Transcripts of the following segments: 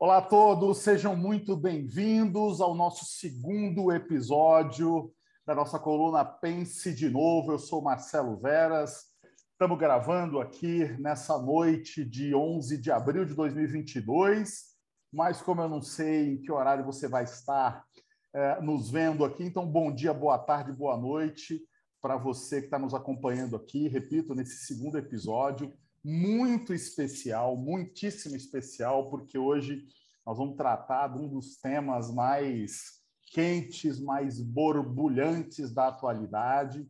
Olá a todos, sejam muito bem-vindos ao nosso segundo episódio da nossa coluna Pense de Novo. Eu sou Marcelo Veras, estamos gravando aqui nessa noite de 11 de abril de 2022, mas como eu não sei em que horário você vai estar nos vendo aqui, então bom dia, boa tarde, boa noite para você que está nos acompanhando aqui, repito, nesse segundo episódio, muito especial, muitíssimo especial, porque hoje nós vamos tratar de um dos temas mais quentes, mais borbulhantes da atualidade,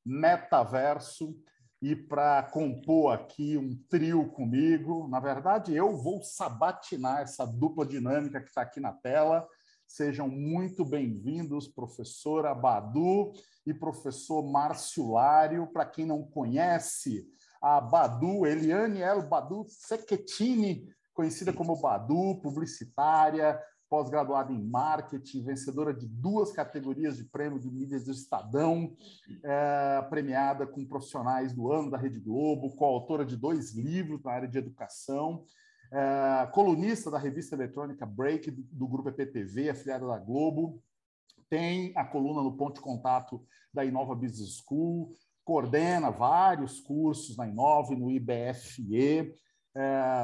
metaverso. E para compor aqui um trio comigo, na verdade, eu vou sabatinar essa dupla dinâmica que está aqui na tela. Sejam muito bem-vindos, professora Badu e professor Márcio Lário. Para quem não conhece, a Badu, Eliane El Badu Cecchetini, conhecida como Badu, publicitária, pós-graduada em marketing, vencedora de 2 categorias de prêmio de mídias do Estadão, premiada com Profissionais do Ano da Rede Globo, coautora de 2 livros na área de educação, colunista da revista eletrônica Break, do grupo EPTV, afiliada da Globo, tem a coluna no Ponto de Contato da Inova Business School, coordena vários cursos na Inova e no IBFE,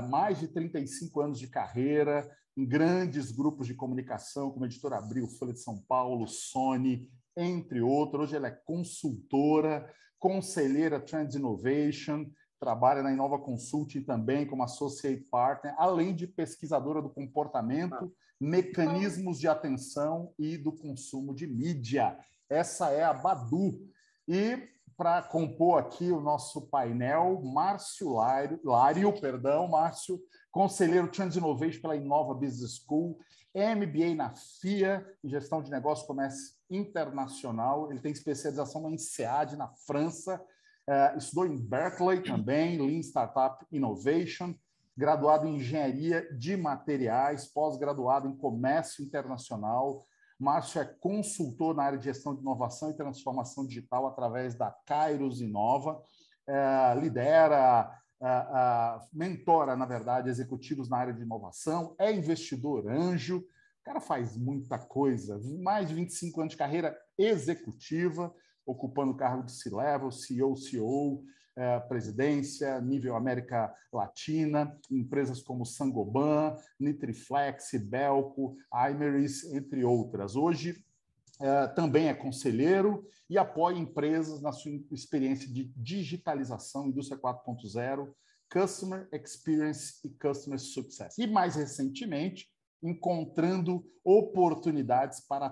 mais de 35 anos de carreira em grandes grupos de comunicação, como Editora Abril, Folha de São Paulo, Sony, entre outros. Hoje ela é consultora, conselheira Trends Innovation, trabalha na Inova Consulting também como Associate Partner, além de pesquisadora do comportamento, mecanismos de atenção e do consumo de mídia. Essa é a Badu. E para compor aqui o nosso painel, Márcio Lário, Márcio, conselheiro Trends Innovation pela Inova Business School, MBA na FIA, em Gestão de Negócios e Comércio Internacional. Ele tem especialização na INSEAD, na França, estudou em Berkeley também, Lean Startup Innovation, graduado em Engenharia de Materiais, pós-graduado em Comércio Internacional. Márcio é consultor na área de gestão de inovação e transformação digital através da Kairos Inova, lidera, mentora, na verdade, executivos na área de inovação, é investidor anjo, o cara faz muita coisa, mais de 25 anos de carreira executiva, ocupando o cargo de C-Level, CEO, COO, presidência, nível América Latina, empresas como Sangoban, Nitriflex, Belco, Imeris, entre outras. Hoje, também é conselheiro e apoia empresas na sua experiência de digitalização, indústria 4.0, Customer Experience e Customer Success. E, mais recentemente, encontrando oportunidades para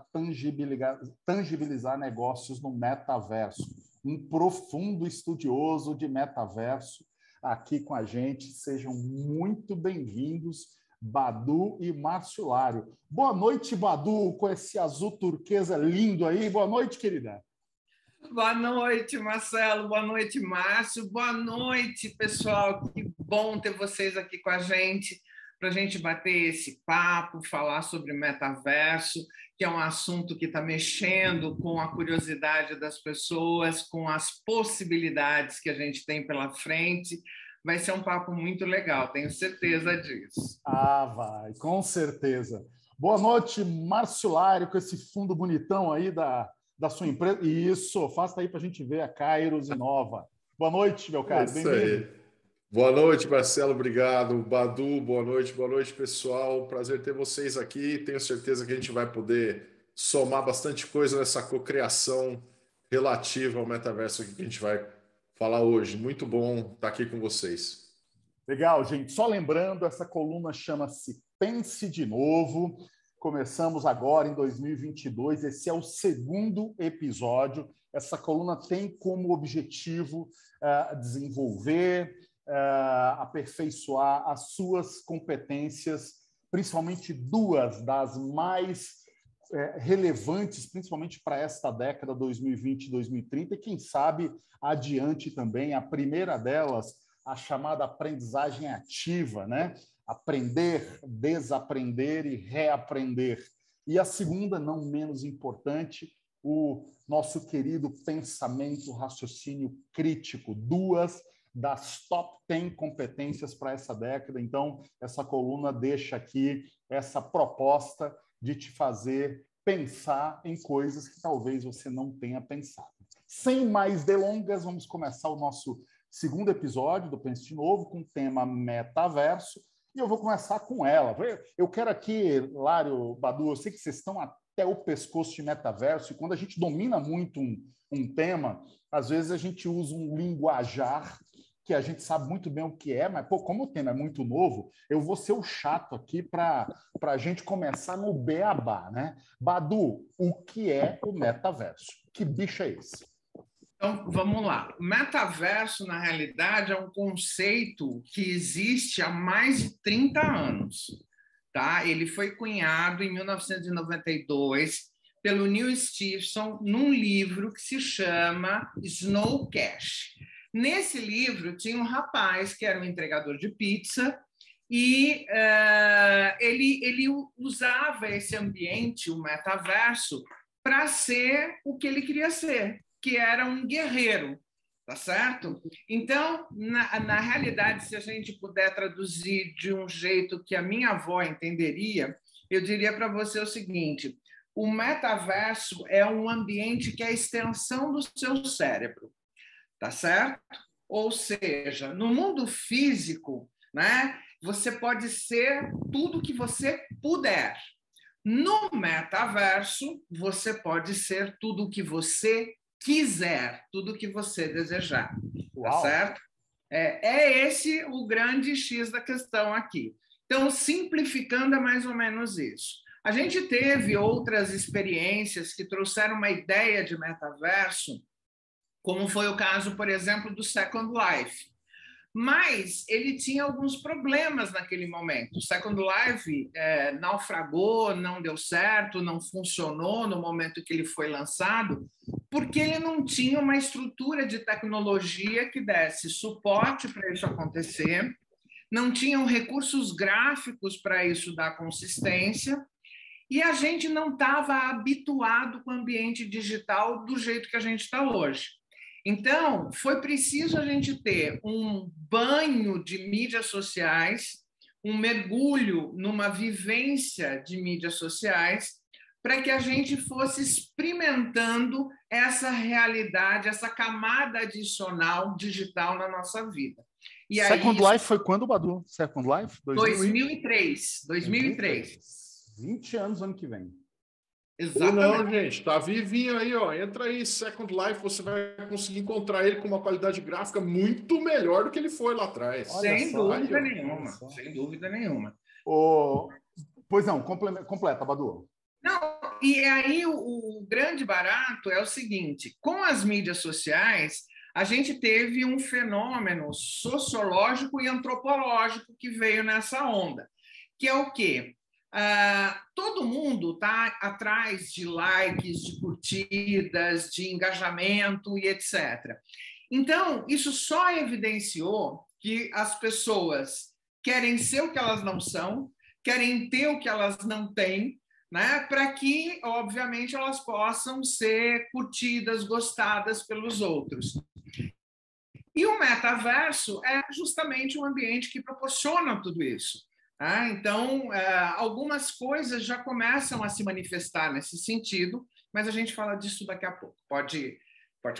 tangibilizar negócios no metaverso. Um profundo estudioso de metaverso aqui com a gente. Sejam muito bem-vindos, Badu e Márcio Lário. Boa noite, Badu, com esse azul turquesa lindo aí. Boa noite, querida. Boa noite, Marcelo. Boa noite, Márcio. Boa noite, pessoal. Que bom ter vocês aqui com a gente, para a gente bater esse papo, falar sobre metaverso, que é um assunto que está mexendo com a curiosidade das pessoas, com as possibilidades que a gente tem pela frente. Vai ser um papo muito legal, tenho certeza disso. Vai, com certeza. Boa noite, Márcio Lário, com esse fundo bonitão aí da sua empresa. Isso, faça aí para a gente ver a Kairos Inova. Boa noite, meu caro, bem-vindo. Boa noite, Marcelo, obrigado. Badu, boa noite, pessoal. Prazer ter vocês aqui. Tenho certeza que a gente vai poder somar bastante coisa nessa cocriação relativa ao metaverso que a gente vai falar hoje. Muito bom estar aqui com vocês. Legal, gente. Só lembrando, essa coluna chama-se Pense de Novo. Começamos agora em 2022. Esse é o segundo episódio. Essa coluna tem como objetivo desenvolver, aperfeiçoar as suas competências, principalmente 2 das mais relevantes, principalmente para esta década 2020-2030, e quem sabe adiante também. A primeira delas, a chamada aprendizagem ativa, né? Aprender, desaprender e reaprender. E a segunda, não menos importante, o nosso querido pensamento, raciocínio crítico, 2 das top 10 competências para essa década. Então, essa coluna deixa aqui essa proposta de te fazer pensar em coisas que talvez você não tenha pensado. Sem mais delongas, vamos começar o nosso segundo episódio do Pense de Novo com o tema metaverso. E eu vou começar com ela. Eu quero aqui, Lário, Badu, eu sei que vocês estão até o pescoço de metaverso, e quando a gente domina muito um tema, às vezes a gente usa um linguajar que a gente sabe muito bem o que é, mas, pô, como o tema é muito novo, eu vou ser o chato aqui para a gente começar no beabá, né? Badu, o que é o metaverso? Que bicho é esse? Então, vamos lá. O metaverso, na realidade, é um conceito que existe há mais de 30 anos. Tá? Ele foi cunhado em 1992 pelo Neil Stephenson num livro que se chama Snow Cash. Nesse livro tinha um rapaz que era um entregador de pizza e ele usava esse ambiente, o metaverso, para ser o que ele queria ser, que era um guerreiro, tá certo? Então, na realidade, se a gente puder traduzir de um jeito que a minha avó entenderia, eu diria para você o seguinte: o metaverso é um ambiente que é a extensão do seu cérebro, tá certo? Ou seja, no mundo físico, né, você pode ser tudo que você puder. No metaverso, você pode ser tudo o que você quiser, tudo o que você desejar. Tá certo? É esse o grande X da questão aqui. Então, simplificando, é mais ou menos isso. A gente teve outras experiências que trouxeram uma ideia de metaverso, como foi o caso, por exemplo, do Second Life. Mas ele tinha alguns problemas naquele momento. O Second Life naufragou, não deu certo, não funcionou no momento que ele foi lançado, porque ele não tinha uma estrutura de tecnologia que desse suporte para isso acontecer, não tinham recursos gráficos para isso dar consistência, e a gente não estava habituado com o ambiente digital do jeito que a gente está hoje. Então, foi preciso a gente ter um banho de mídias sociais, um mergulho numa vivência de mídias sociais, para que a gente fosse experimentando essa realidade, essa camada adicional digital na nossa vida. E Second Life foi quando, Badu? Second Life? 2003. 20 anos ano que vem. Exatamente. Ou não, gente, tá vivinho aí, ó. Entra aí, Second Life, você vai conseguir encontrar ele com uma qualidade gráfica muito melhor do que ele foi lá atrás. Sem dúvida nenhuma, sem dúvida nenhuma. Pois não, completa, Badu. Não, e aí o grande barato é o seguinte: com as mídias sociais, a gente teve um fenômeno sociológico e antropológico que veio nessa onda, que é o quê? Todo mundo está atrás de likes, de curtidas, de engajamento e etc. Então, isso só evidenciou que as pessoas querem ser o que elas não são, querem ter o que elas não têm, né? Para que, obviamente, elas possam ser curtidas, gostadas pelos outros. E o metaverso é justamente um ambiente que proporciona tudo isso. Então, algumas coisas já começam a se manifestar nesse sentido, mas a gente fala disso daqui a pouco. Pode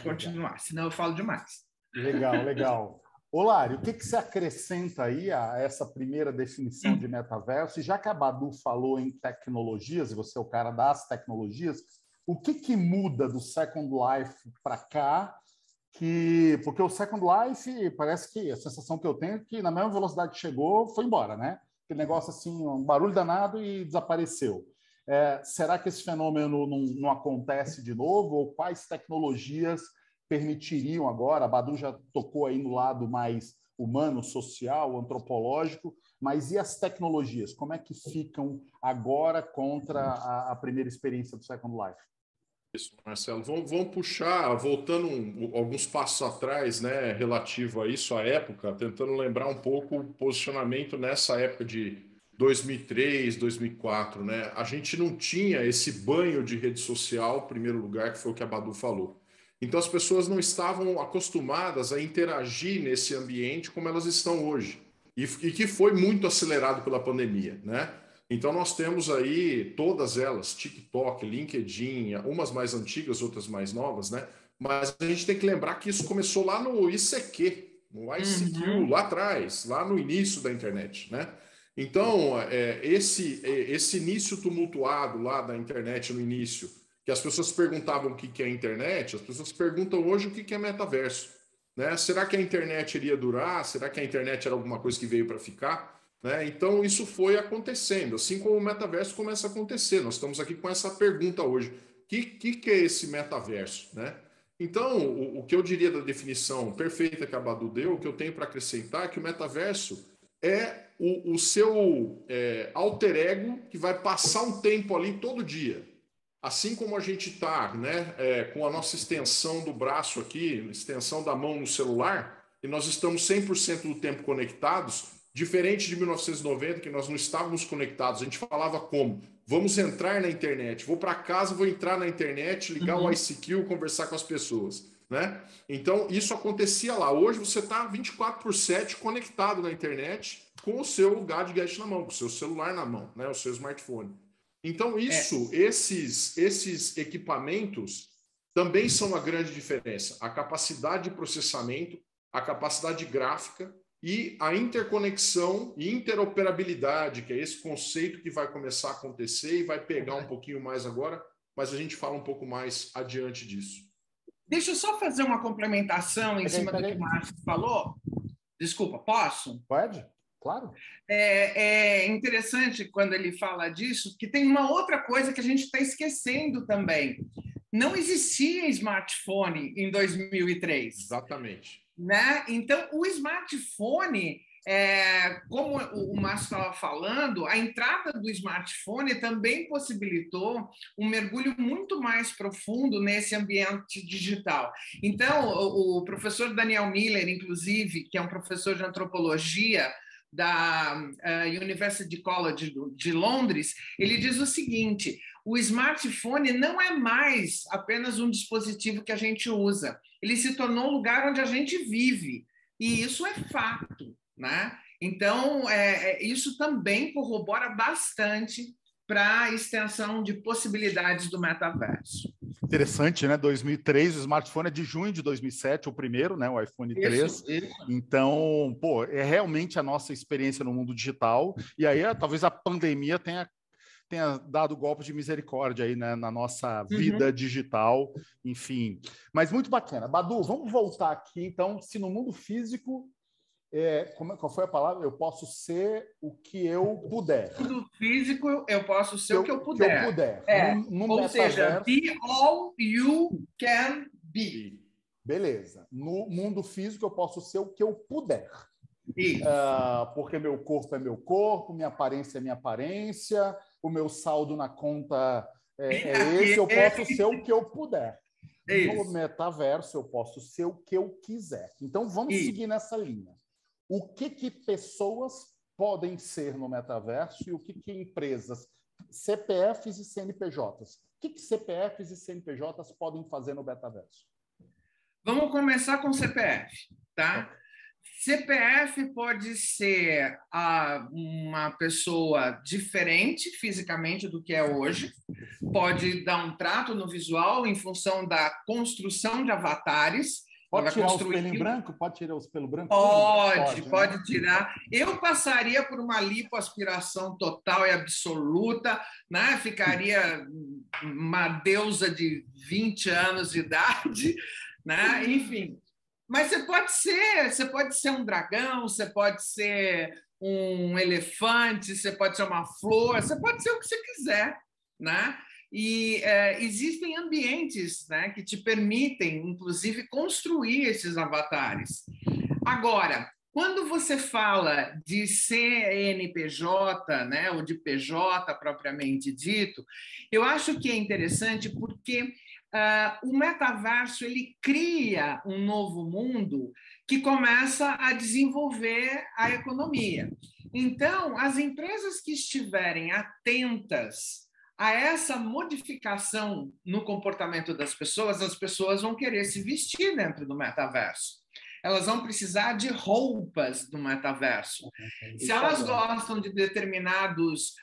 continuar, senão eu falo demais. Legal. Olário, o que você acrescenta aí a essa primeira definição de metaverso? E já que a Badu falou em tecnologias, e você é o cara das tecnologias, o que muda do Second Life para cá? Porque o Second Life, parece que a sensação que eu tenho é que na mesma velocidade que chegou, foi embora, né? Aquele negócio assim, um barulho danado e desapareceu. Será que esse fenômeno não acontece de novo? Ou quais tecnologias permitiriam agora? A Badu já tocou aí no lado mais humano, social, antropológico, mas e as tecnologias? Como é que ficam agora contra a primeira experiência do Second Life? Isso, Marcelo. Vamos puxar, voltando alguns passos atrás, né, relativo a isso, à época, tentando lembrar um pouco o posicionamento nessa época de 2003, 2004, né? A gente não tinha esse banho de rede social, em primeiro lugar, que foi o que a Badu falou. Então as pessoas não estavam acostumadas a interagir nesse ambiente como elas estão hoje, e que foi muito acelerado pela pandemia, né? Então nós temos aí todas elas, TikTok, LinkedIn, umas mais antigas, outras mais novas, né? Mas a gente tem que lembrar que isso começou lá no ICQ, no ICQ, lá atrás, lá no início da internet, né? Então, esse início tumultuado lá da internet no início, que as pessoas perguntavam o que é internet, as pessoas perguntam hoje o que é metaverso, né? Será que a internet iria durar? Será que a internet era alguma coisa que veio para ficar? Né? Então, isso foi acontecendo, assim como o metaverso começa a acontecer. Nós estamos aqui com essa pergunta hoje. O que é esse metaverso? Né? Então, o que eu diria da definição perfeita que a Badu deu, o que eu tenho para acrescentar é que o metaverso é o seu alter ego que vai passar um tempo ali todo dia. Assim como a gente está, né, com a nossa extensão do braço aqui, extensão da mão no celular, e nós estamos 100% do tempo conectados, diferente de 1990, que nós não estávamos conectados. A gente falava como? Vamos entrar na internet. Vou para casa, vou entrar na internet, ligar o ICQ, conversar com as pessoas. Né? Então, isso acontecia lá. Hoje você está 24/7 conectado na internet com o seu gadget na mão, com o seu celular na mão, né? O seu smartphone. Então, esses equipamentos também são a grande diferença. A capacidade de processamento, a capacidade gráfica e a interconexão e interoperabilidade, que é esse conceito que vai começar a acontecer e vai pegar um pouquinho mais agora, mas a gente fala um pouco mais adiante disso. Deixa eu só fazer uma complementação em cima do que o Márcio falou. Desculpa, posso? Pode, claro. É interessante quando ele fala disso, que tem uma outra coisa que a gente está esquecendo também. Não existia smartphone em 2003. Exatamente. Né? Então, o smartphone, como o Márcio estava falando, a entrada do smartphone também possibilitou um mergulho muito mais profundo nesse ambiente digital. Então, o professor Daniel Miller, inclusive, que é um professor de antropologia da University College de Londres, ele diz o seguinte: o smartphone não é mais apenas um dispositivo que a gente usa, ele se tornou um lugar onde a gente vive, e isso é fato, né? Então, isso também corrobora bastante para a extensão de possibilidades do metaverso. Interessante, né? 2003, o smartphone é de junho de 2007, o primeiro, né? O iPhone 3. Isso. Então, pô, é realmente a nossa experiência no mundo digital. E aí, talvez a pandemia tenha dado golpe de misericórdia aí, né, na nossa vida digital, enfim. Mas muito bacana. Badu, vamos voltar aqui, então, se no mundo físico, qual foi a palavra? Eu posso ser o que eu puder. No mundo físico, eu posso ser o que eu puder. Que eu puder. No Ou seja, be all you can be. Beleza. No mundo físico, eu posso ser o que eu puder. Porque meu corpo é meu corpo, minha aparência é minha aparência, o meu saldo na conta é esse, eu posso ser o que eu puder. No metaverso, eu posso ser o que eu quiser. Então, vamos seguir nessa linha. O que pessoas podem ser no metaverso e o que empresas, CPFs e CNPJs, o que CPFs e CNPJs podem fazer no metaverso? Vamos começar com CPF, tá? CPF pode ser uma pessoa diferente fisicamente do que é hoje, pode dar um trato no visual em função da construção de avatares. Pode tirar os pelos brancos? Pode tirar os pelos brancos? Pode tirar. Eu passaria por uma lipoaspiração total e absoluta, né? Ficaria uma deusa de 20 anos de idade, né? Enfim. Mas você pode ser um dragão, você pode ser um elefante, você pode ser uma flor, você pode ser o que você quiser, né? E existem ambientes, né, que te permitem, inclusive, construir esses avatares. Agora, quando você fala de CNPJ, né, ou de PJ propriamente dito, eu acho que é interessante porque o metaverso ele cria um novo mundo que começa a desenvolver a economia. Então, as empresas que estiverem atentas a essa modificação no comportamento das pessoas, as pessoas vão querer se vestir dentro do metaverso. Elas vão precisar de roupas do metaverso. Se elas gostam de determinados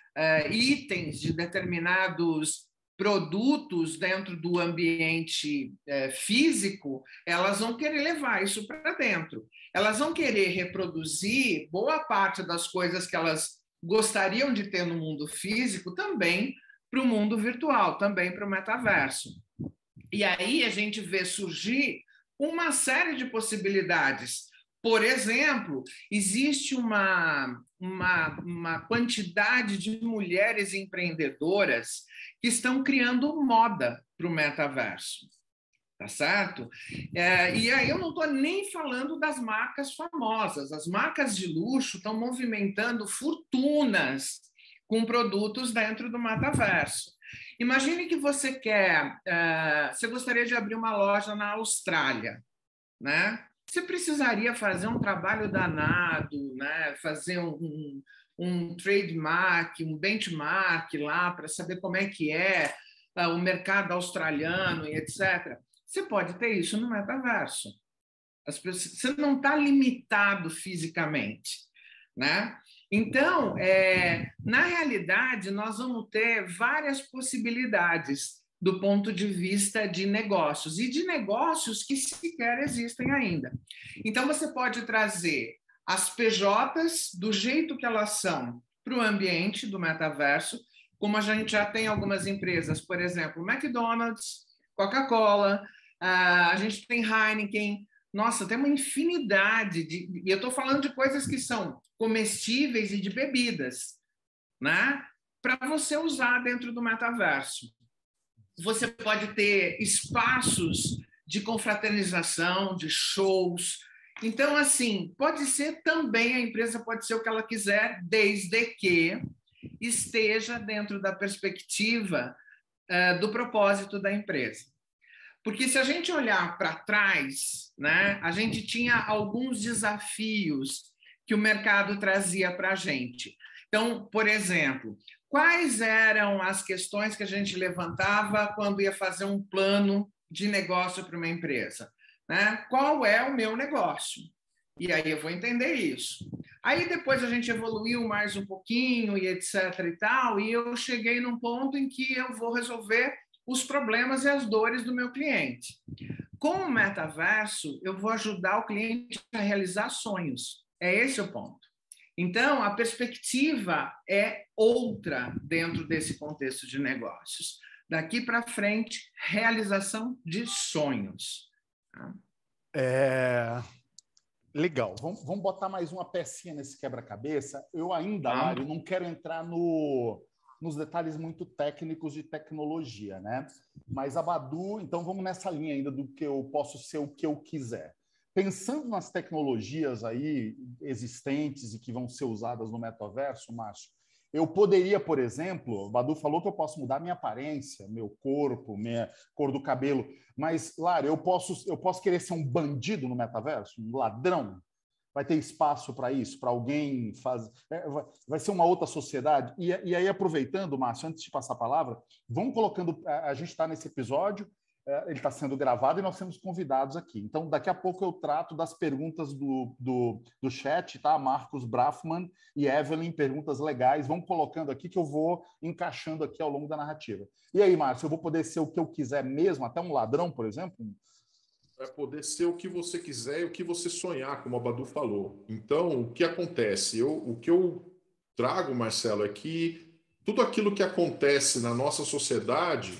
itens, de determinados produtos dentro do ambiente físico, elas vão querer levar isso para dentro. Elas vão querer reproduzir boa parte das coisas que elas gostariam de ter no mundo físico também para o mundo virtual, também para o metaverso. E aí a gente vê surgir uma série de possibilidades. Por exemplo, existe uma quantidade de mulheres empreendedoras que estão criando moda para o metaverso, tá certo? E aí eu não estou nem falando das marcas famosas. As marcas de luxo estão movimentando fortunas com produtos dentro do metaverso. Imagine que você você gostaria de abrir uma loja na Austrália, né? Você precisaria fazer um trabalho danado, né? Fazer um trademark, um benchmark lá para saber como é que é o mercado australiano e etc. Você pode ter isso no metaverso. Você não está limitado fisicamente, né? Então, na realidade, nós vamos ter várias possibilidades do ponto de vista de negócios, e de negócios que sequer existem ainda. Então, você pode trazer as PJs do jeito que elas são para o ambiente do metaverso, como a gente já tem algumas empresas, por exemplo, McDonald's, Coca-Cola, a gente tem Heineken. Nossa, tem uma infinidade e eu estou falando de coisas que são comestíveis e de bebidas, né? Para você usar dentro do metaverso. Você pode ter espaços de confraternização, de shows. Então, assim, pode ser também, a empresa pode ser o que ela quiser, desde que esteja dentro da perspectiva do propósito da empresa. Porque se a gente olhar para trás, né, a gente tinha alguns desafios que o mercado trazia para a gente. Então, por exemplo, quais eram as questões que a gente levantava quando ia fazer um plano de negócio para uma empresa? Né? Qual é o meu negócio? E aí eu vou entender isso. Aí depois a gente evoluiu mais um pouquinho e etc. e tal, e eu cheguei num ponto em que eu vou resolver os problemas e as dores do meu cliente. Com o metaverso, eu vou ajudar o cliente a realizar sonhos. É esse o ponto. Então, a perspectiva é outra dentro desse contexto de negócios. Daqui para frente, realização de sonhos. Legal. Vamos botar mais uma pecinha nesse quebra-cabeça. Eu ainda, Mário, não quero entrar nos detalhes muito técnicos de tecnologia, né? Mas a Badu, então vamos nessa linha ainda do que eu posso ser o que eu quiser. Pensando nas tecnologias aí existentes e que vão ser usadas no metaverso, Márcio, eu poderia, por exemplo, o Badu falou que eu posso mudar minha aparência, meu corpo, minha cor do cabelo, mas, Lara, eu posso querer ser um bandido no metaverso, um ladrão? Vai ter espaço para isso, para alguém fazer. Vai ser uma outra sociedade. E aí, aproveitando, Márcio, antes de passar a palavra, vamos colocando. A gente está nesse episódio, ele está sendo gravado e nós temos convidados aqui. Então, daqui a pouco eu trato das perguntas do chat, tá? Marcos Brafman e Evelyn, perguntas legais. Vamos colocando aqui que eu vou encaixando aqui ao longo da narrativa. E aí, Márcio, eu vou poder ser o que eu quiser mesmo, até um ladrão, por exemplo? Vai poder ser o que você quiser e o que você sonhar, como a Badu falou. Então, o que acontece? O que eu trago, Marcelo, é que tudo aquilo que acontece na nossa sociedade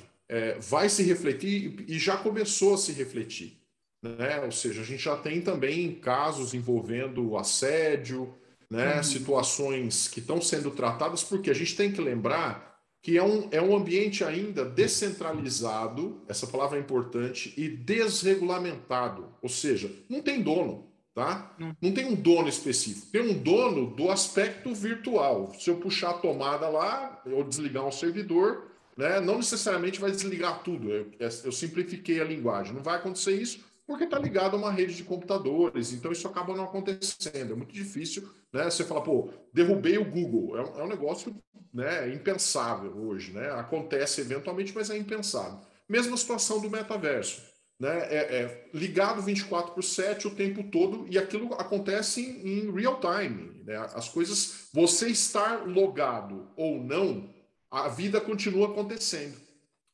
vai se refletir e já começou a se refletir, né? Ou seja, a gente já tem também casos envolvendo assédio, né? Situações que estão sendo tratadas, porque a gente tem que lembrar que é um ambiente ainda descentralizado, essa palavra é importante, e desregulamentado, ou seja, não tem dono, tá? Não tem um dono específico, tem um dono do aspecto virtual. Se eu puxar a tomada lá, ou desligar um servidor, né, não necessariamente vai desligar tudo, eu simplifiquei a linguagem, não vai acontecer isso, porque está ligado a uma rede de computadores, então isso acaba não acontecendo. É muito difícil, né? Você fala, pô, derrubei o Google. É um negócio, né, impensável hoje, né? Acontece eventualmente, mas é impensável. Mesma situação do metaverso, né? Ligado 24/7 o tempo todo, e aquilo acontece em real time, né? As coisas, você estar logado ou não, a vida continua acontecendo,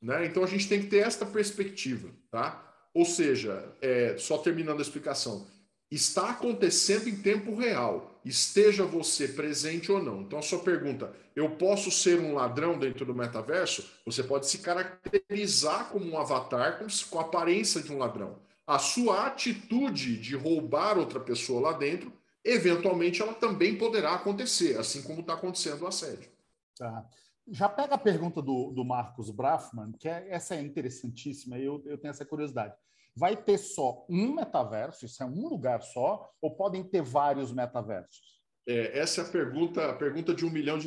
né? Então a gente tem que ter esta perspectiva, tá? Ou seja, só terminando a explicação, está acontecendo em tempo real, esteja você presente ou não. Então a sua pergunta, eu posso ser um ladrão dentro do metaverso? Você pode se caracterizar como um avatar com a aparência de um ladrão. A sua atitude de roubar outra pessoa lá dentro, eventualmente ela também poderá acontecer, assim como está acontecendo o assédio. Tá. Já pega a pergunta do Marcos Brafman, que essa é interessantíssima, e eu tenho essa curiosidade. Vai ter só um metaverso? Isso é um lugar só? Ou podem ter vários metaversos? Essa é a pergunta de $1 milhão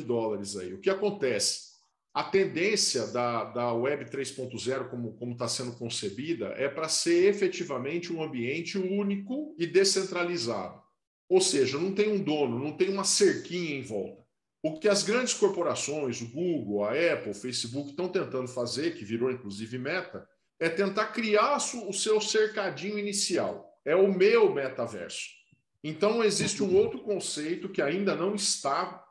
aí. O que acontece? A tendência da Web 3.0, como está sendo concebida, é para ser efetivamente um ambiente único e descentralizado. Ou seja, não tem um dono, não tem uma cerquinha em volta. O que as grandes corporações, o Google, a Apple, o Facebook, estão tentando fazer, que virou inclusive Meta, é tentar criar o seu cercadinho inicial. É o meu metaverso. Então, existe um outro conceito que ainda não está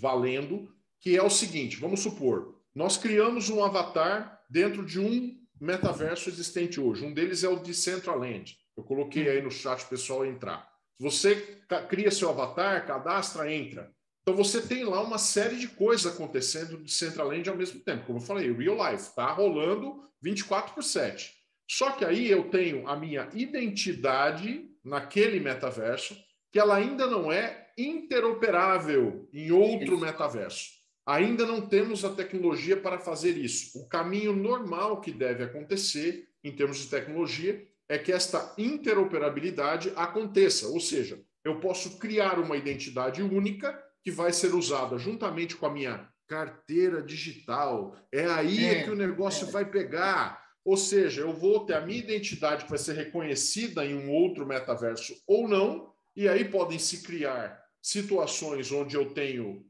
valendo, que é o seguinte, vamos supor, nós criamos um avatar dentro de um metaverso existente hoje. Um deles é o Decentraland. Eu coloquei aí no chat para o pessoal entrar. Você cria seu avatar, cadastra, entra. Então, você tem lá uma série de coisas acontecendo de Decentraland ao mesmo tempo. Como eu falei, real life, está rolando 24/7. Só que aí eu tenho a minha identidade naquele metaverso, que ela ainda não é interoperável em outro metaverso. Ainda não temos a tecnologia para fazer isso. O caminho normal que deve acontecer, em termos de tecnologia, é que esta interoperabilidade aconteça. Ou seja, eu posso criar uma identidade única que vai ser usada juntamente com a minha carteira digital. É aí que o negócio vai pegar. Ou seja, eu vou ter a minha identidade que vai ser reconhecida em um outro metaverso ou não, e aí podem se criar situações onde eu tenho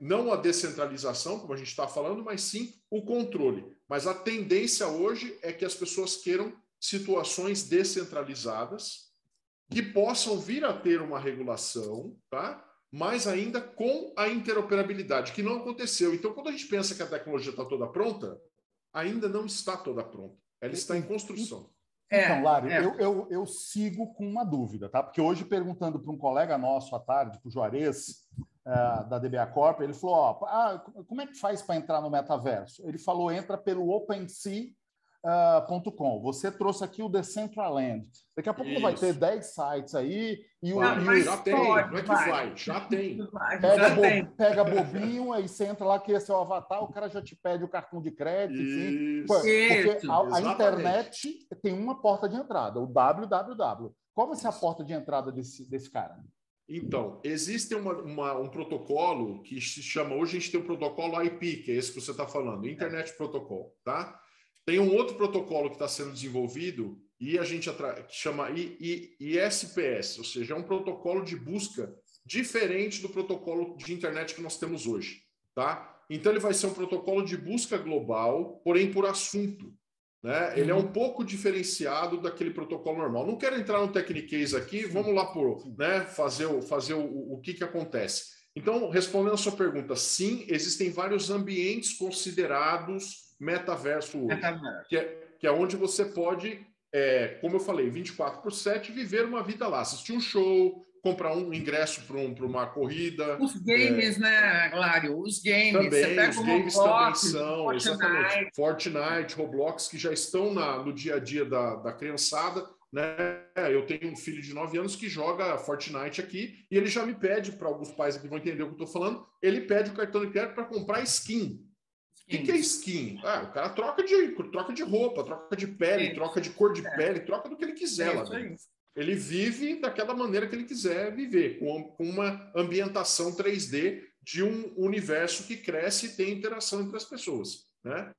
não a descentralização, como a gente está falando, mas sim o controle. Mas a tendência hoje é que as pessoas queiram situações descentralizadas que possam vir a ter uma regulação, tá? Mas ainda com a interoperabilidade, que não aconteceu. Então, quando a gente pensa que a tecnologia está toda pronta, ainda não está toda pronta. Ela está em construção. Então, Lari, eu sigo com uma dúvida, tá? Porque hoje, perguntando para um colega nosso à tarde, para o Juarez, da DBA Corp, ele falou, como é que faz para entrar no metaverso? Ele falou, entra pelo OpenSea.com. Você trouxe aqui o Decentraland. Daqui a pouco vai ter 10 sites aí. Já tem, não é que vai, já tem. Pega bobinho, aí você entra lá, cria seu avatar, o cara já te pede o cartão de crédito, enfim. Porque a internet tem uma porta de entrada, o www. Qual vai ser a porta de entrada desse cara? Então, existe um protocolo que se chama, hoje a gente tem o protocolo IP, que é esse que você está falando, Internet Protocol, tá? Tem um outro protocolo que está sendo desenvolvido e a gente que chama ISPS, ou seja, é um protocolo de busca diferente do protocolo de internet que nós temos hoje, tá? Então ele vai ser um protocolo de busca global, porém por assunto, né? Ele é um pouco diferenciado daquele protocolo normal. Não quero entrar no techniquez aqui, vamos lá fazer o que acontece. Então, respondendo a sua pergunta, sim, existem vários ambientes considerados metaverso hoje, que é onde você pode, como eu falei, 24/7, viver uma vida lá, assistir um show, comprar um ingresso para uma corrida. Os games, né, Lário? Os games. Também, os games também são, exatamente. Fortnite, Roblox, que já estão no dia a dia da criançada. Né? Eu tenho um filho de 9 anos que joga Fortnite aqui e ele já me pede, para alguns pais que vão entender o que eu estou falando, ele pede o cartão de crédito para comprar skin. O que é skin? O cara troca de roupa, troca de pele, troca de cor de pele, troca do que ele quiser lá dentro. Ele vive daquela maneira que ele quiser viver, com uma ambientação 3D de um universo que cresce e tem interação entre as pessoas, né?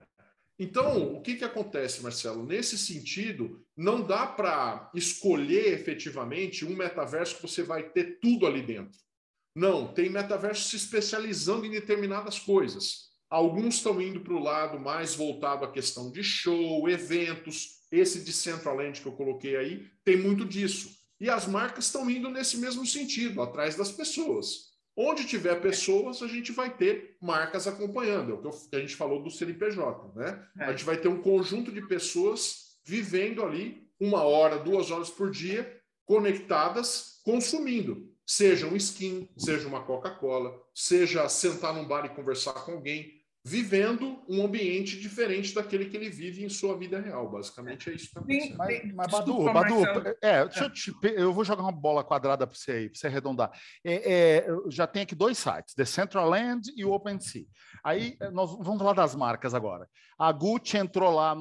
Então, o que acontece, Marcelo? Nesse sentido, não dá para escolher efetivamente um metaverso que você vai ter tudo ali dentro. Não, tem metaverso se especializando em determinadas coisas. Alguns estão indo para o lado mais voltado à questão de show, eventos. Esse de Decentraland que eu coloquei aí tem muito disso. E as marcas estão indo nesse mesmo sentido, atrás das pessoas. Onde tiver pessoas, a gente vai ter marcas acompanhando. É o que a gente falou do CNPJ, né? A gente vai ter um conjunto de pessoas vivendo ali 1 hora, 2 horas por dia, conectadas, consumindo. Seja um skin, seja uma Coca-Cola, seja sentar num bar e conversar com alguém, vivendo um ambiente diferente daquele que ele vive em sua vida real. Basicamente é isso que está acontecendo. Mas Badu, eu vou jogar uma bola quadrada para você aí, para você arredondar. Já tem aqui 2 sites, Decentraland e o OpenSea. Aí nós vamos falar das marcas agora. A Gucci entrou lá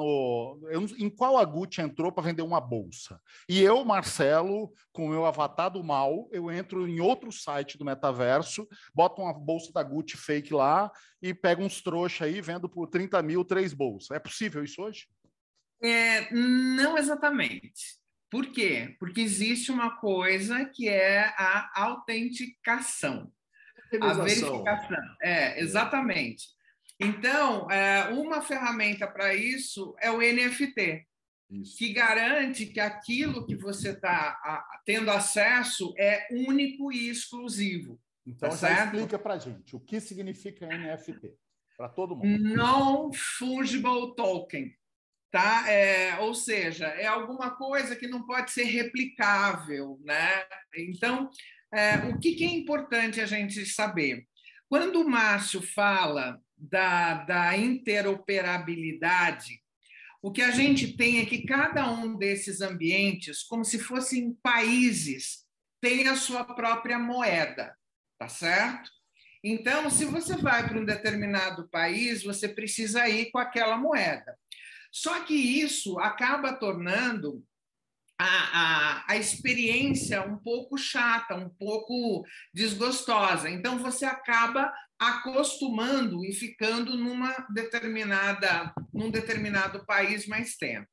em qual a Gucci entrou para vender uma bolsa? E eu, Marcelo, com o meu avatar do mal, eu entro em outro site do metaverso, boto uma bolsa da Gucci fake lá e pego uns trouxa aí, vendo por 30 mil 3 bolsas. É possível isso hoje? Não exatamente. Por quê? Porque existe uma coisa que é a autenticação. A verificação. Exatamente. Então, uma ferramenta para isso é o NFT, que garante que aquilo que você está tendo acesso é único e exclusivo. Então, tá já certo? explica para a gente o que significa NFT, para todo mundo. Non-fungible token. Tá? Ou seja, é alguma coisa que não pode ser replicável, né? Então, o que é importante a gente saber? Quando o Márcio fala da interoperabilidade, o que a gente tem é que cada um desses ambientes, como se fossem países, tem a sua própria moeda, tá certo? Então, se você vai para um determinado país, você precisa ir com aquela moeda. Só que isso acaba tornando a experiência um pouco chata, um pouco desgostosa. Então, você acaba acostumando e ficando num determinado país mais tempo.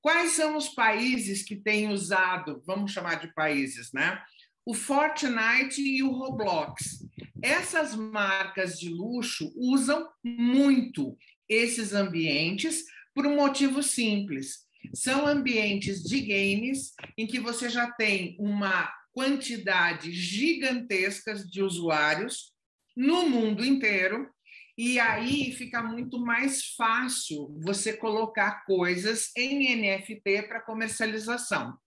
Quais são os países que têm usado, vamos chamar de países, né? O Fortnite e o Roblox. Essas marcas de luxo usam muito esses ambientes por um motivo simples. São ambientes de games em que você já tem uma quantidade gigantesca de usuários no mundo inteiro, e aí fica muito mais fácil você colocar coisas em NFT para comercialização.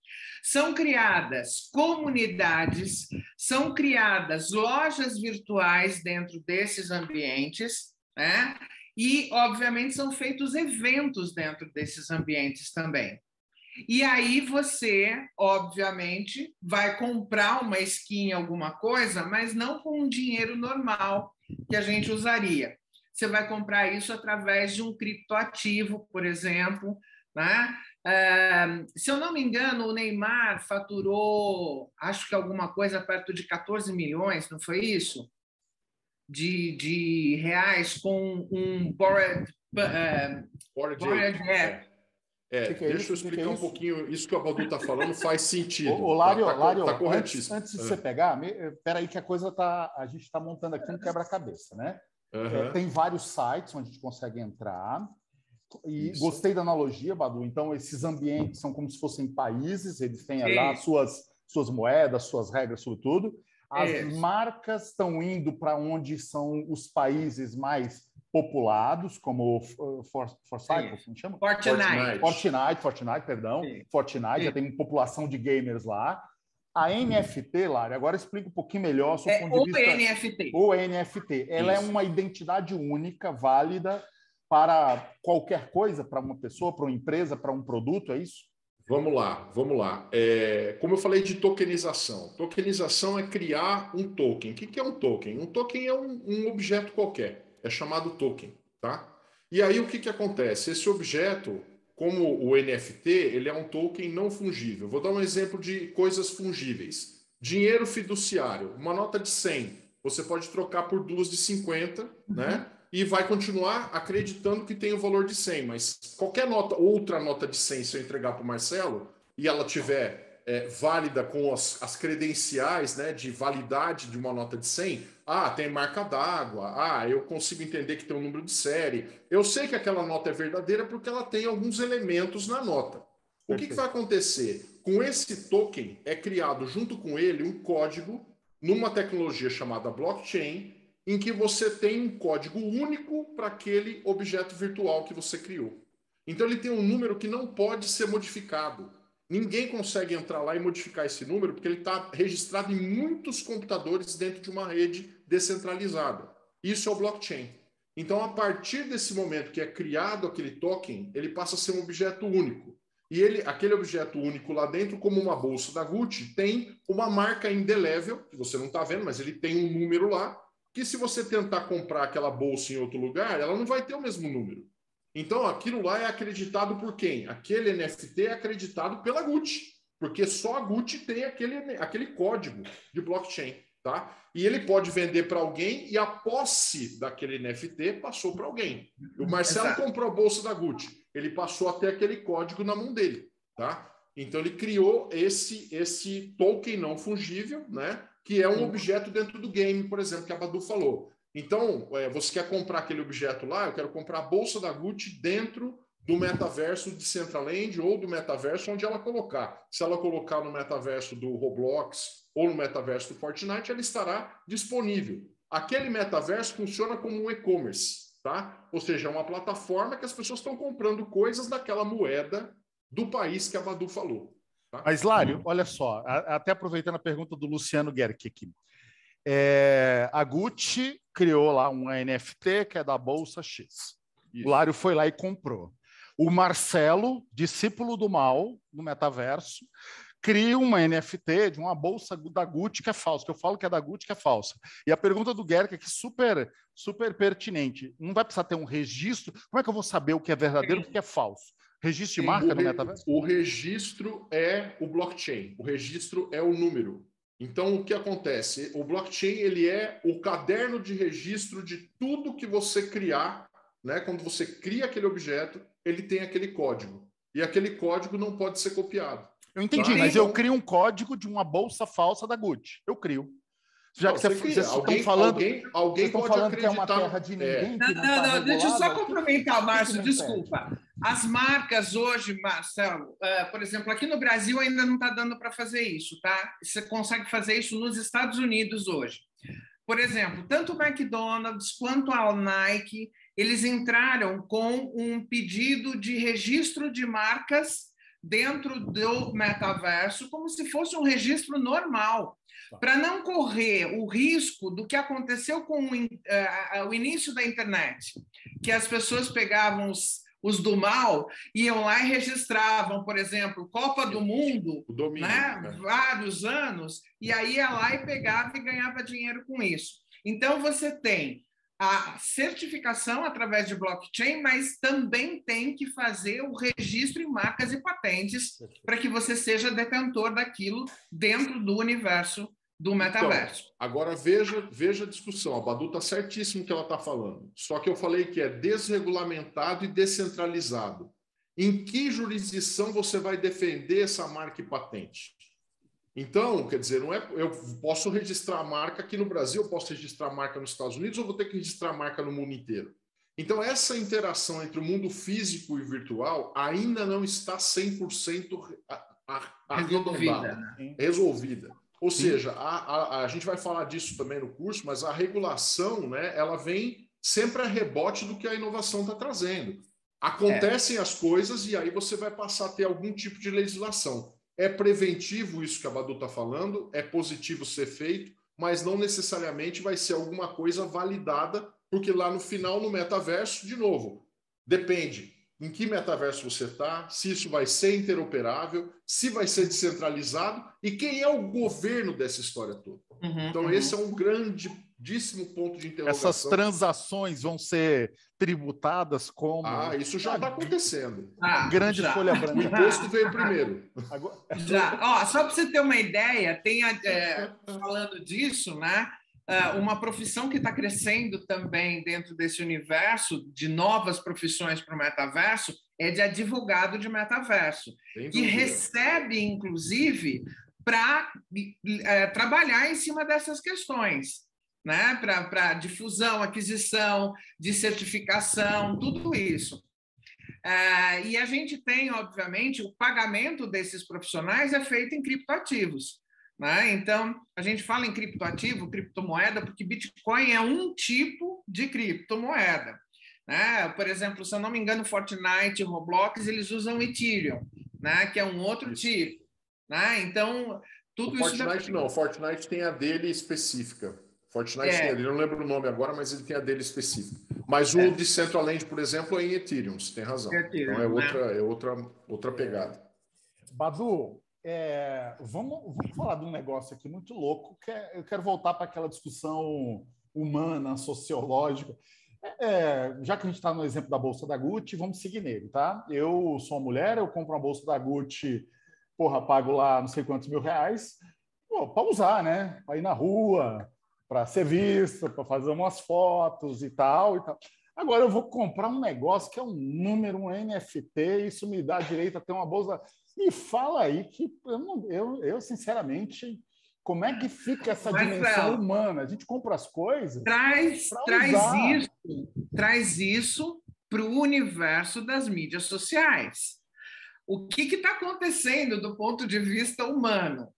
São criadas comunidades, são criadas lojas virtuais dentro desses ambientes, né? E, obviamente, são feitos eventos dentro desses ambientes também. E aí você, obviamente, vai comprar uma skin, alguma coisa, mas não com um dinheiro normal que a gente usaria. Você vai comprar isso através de um criptoativo, por exemplo, né? Se eu não me engano, o Neymar faturou, acho que alguma coisa perto de 14 milhões, não foi isso? De reais com um Bored App. Deixa eu explicar um pouquinho. Isso que o Badu está falando faz sentido. Lário, tá corretíssimo. Antes de você pegar, espera aí que a gente está montando aqui um quebra-cabeça, né? Tem vários sites onde a gente consegue entrar. E gostei da analogia, Badu. Então, esses ambientes são como se fossem países, eles têm lá suas moedas, suas regras, tudo. As marcas estão indo para onde são os países mais populados, como Fortnite, como chama? Fortnite, perdão. Fortnite, já tem uma população de gamers lá. A NFT, Lário, agora explica um pouquinho melhor sobre o ponto de vista... Ou NFT. Ela é uma identidade única, válida para qualquer coisa, para uma pessoa, para uma empresa, para um produto, é isso? Vamos lá. Como eu falei de tokenização. Tokenização é criar um token. O que é um token? Um token é um objeto qualquer. É chamado token, tá? E aí o que acontece? Esse objeto, como o NFT, ele é um token não fungível. Vou dar um exemplo de coisas fungíveis. Dinheiro fiduciário. Uma nota de 100. Você pode trocar por 2 de 50, né? E vai continuar acreditando que tem o valor de 100, mas qualquer outra nota de 100, se eu entregar para o Marcelo e ela tiver válida com as credenciais, né, de validade de uma nota de 100, tem marca d'água, eu consigo entender que tem um número de série, eu sei que aquela nota é verdadeira porque ela tem alguns elementos na nota. O que vai acontecer? Com esse token é criado junto com ele um código numa tecnologia chamada blockchain, em que você tem um código único para aquele objeto virtual que você criou. Então ele tem um número que não pode ser modificado. Ninguém consegue entrar lá e modificar esse número porque ele está registrado em muitos computadores dentro de uma rede descentralizada. Isso é o blockchain. Então, a partir desse momento que é criado aquele token, ele passa a ser um objeto único. E aquele objeto único lá dentro, como uma bolsa da Gucci, tem uma marca indelével, que você não está vendo, mas ele tem um número lá, que se você tentar comprar aquela bolsa em outro lugar, ela não vai ter o mesmo número. Então, aquilo lá é acreditado por quem? Aquele NFT é acreditado pela Gucci, porque só a Gucci tem aquele código de blockchain, tá? E ele pode vender para alguém e a posse daquele NFT passou para alguém. O Marcelo comprou a bolsa da Gucci, ele passou até aquele código na mão dele, tá? Então, ele criou esse token não fungível, né? Que é um objeto dentro do game, por exemplo, que a Badu falou. Então, você quer comprar aquele objeto lá, eu quero comprar a bolsa da Gucci dentro do metaverso de Decentraland ou do metaverso onde ela colocar. Se ela colocar no metaverso do Roblox ou no metaverso do Fortnite, ela estará disponível. Aquele metaverso funciona como um e-commerce, tá? Ou seja, é uma plataforma que as pessoas estão comprando coisas daquela moeda do país que a Badu falou. Tá? Mas, Lário, olha só, até aproveitando a pergunta do Luciano Guerck aqui. A Gucci criou lá um NFT que é da Bolsa X. Isso. O Lário foi lá e comprou. O Marcelo, discípulo do mal, no metaverso, cria uma NFT de uma bolsa da Gucci que é falsa, que eu falo que é da Gucci que é falsa. E a pergunta do Guerck é que super pertinente. Não vai precisar ter um registro? Como é que eu vou saber o que é verdadeiro e o que é falso? Registro de marca no metaverso? O registro é o blockchain. O registro é o número. Então, o que acontece? O blockchain ele é o caderno de registro de tudo que você criar, né? Quando você cria aquele objeto, ele tem aquele código. E aquele código não pode ser copiado. Eu entendi, tá? Mas eu crio um código de uma bolsa falsa da Gucci. Eu crio. Já que vocês estão falando, alguém pode falando acreditar que é uma terra de ninguém. Não, deixa eu só complementar, Márcio, desculpa. As marcas hoje, Marcelo, por exemplo, aqui no Brasil ainda não está dando para fazer isso, tá? Você consegue fazer isso nos Estados Unidos hoje. Por exemplo, tanto o McDonald's quanto a Nike, eles entraram com um pedido de registro de marcas dentro do metaverso, como se fosse um registro normal, para não correr o risco do que aconteceu com o início da internet, que as pessoas pegavam os do mal, iam lá e registravam, por exemplo, Copa do Mundo, vários anos, e aí ia lá e pegava e ganhava dinheiro com isso. Então, você tem a certificação através de blockchain, mas também tem que fazer o registro em marcas e patentes para que você seja detentor daquilo dentro do universo do metaverso. Então, agora veja a discussão. A Badu está certíssimo o que ela está falando. Só que eu falei que é desregulamentado e descentralizado. Em que jurisdição você vai defender essa marca e patente? Então, quer dizer, não é, eu posso registrar a marca aqui no Brasil, eu posso registrar a marca nos Estados Unidos, ou vou ter que registrar a marca no mundo inteiro? Então, essa interação entre o mundo físico e virtual ainda não está 100% resolvida. Ou seja, a gente vai falar disso também no curso, mas a regulação, né, ela vem sempre a rebote do que a inovação está trazendo. Acontecem as coisas e aí você vai passar a ter algum tipo de legislação. É preventivo isso que a Badu está falando, é positivo ser feito, mas não necessariamente vai ser alguma coisa validada, porque lá no final, no metaverso, de novo, depende em que metaverso você está, se isso vai ser interoperável, se vai ser descentralizado e quem é o governo dessa história toda. Então, esse é um grandíssimo ponto de interrogação. Essas transações vão ser tributadas como... isso já está acontecendo. Grande folha branca. O imposto veio primeiro. Já. Só para você ter uma ideia, falando disso, né? uma profissão que está crescendo também dentro desse universo de novas profissões para o metaverso é de advogado de metaverso, que recebe, inclusive, para trabalhar em cima dessas questões, né? Para difusão, aquisição, de certificação, tudo isso. E a gente tem, obviamente, o pagamento desses profissionais é feito em criptoativos. Né? Então, a gente fala em criptoativo, criptomoeda, porque Bitcoin é um tipo de criptomoeda. Né? Por exemplo, se eu não me engano, Fortnite, Roblox, eles usam Ethereum, né? Que é um outro tipo. Né? Então, tudo isso... Fortnite não, Fortnite tem a dele específica. Fortnite tem a dele, eu não lembro o nome agora, mas ele tem a dele específica. Mas o Decentraland, por exemplo, é em Ethereum, você tem razão. Ethereum, então é outra pegada. Badu, vamos falar de um negócio aqui muito louco, que eu quero voltar para aquela discussão humana, sociológica. Já que a gente está no exemplo da Bolsa da Gucci, vamos seguir nele, tá? Eu sou uma mulher, eu compro uma Bolsa da Gucci, pago lá não sei quantos mil reais, para usar, né? Para ir na rua, para ser vista, para fazer umas fotos e tal, e tal. Agora eu vou comprar um negócio que é um número, um NFT, isso me dá direito a ter uma bolsa. Me fala aí que eu sinceramente, como é que fica essa dimensão humana? A gente compra as coisas. Traz isso para o universo das mídias sociais. O que está acontecendo do ponto de vista humano?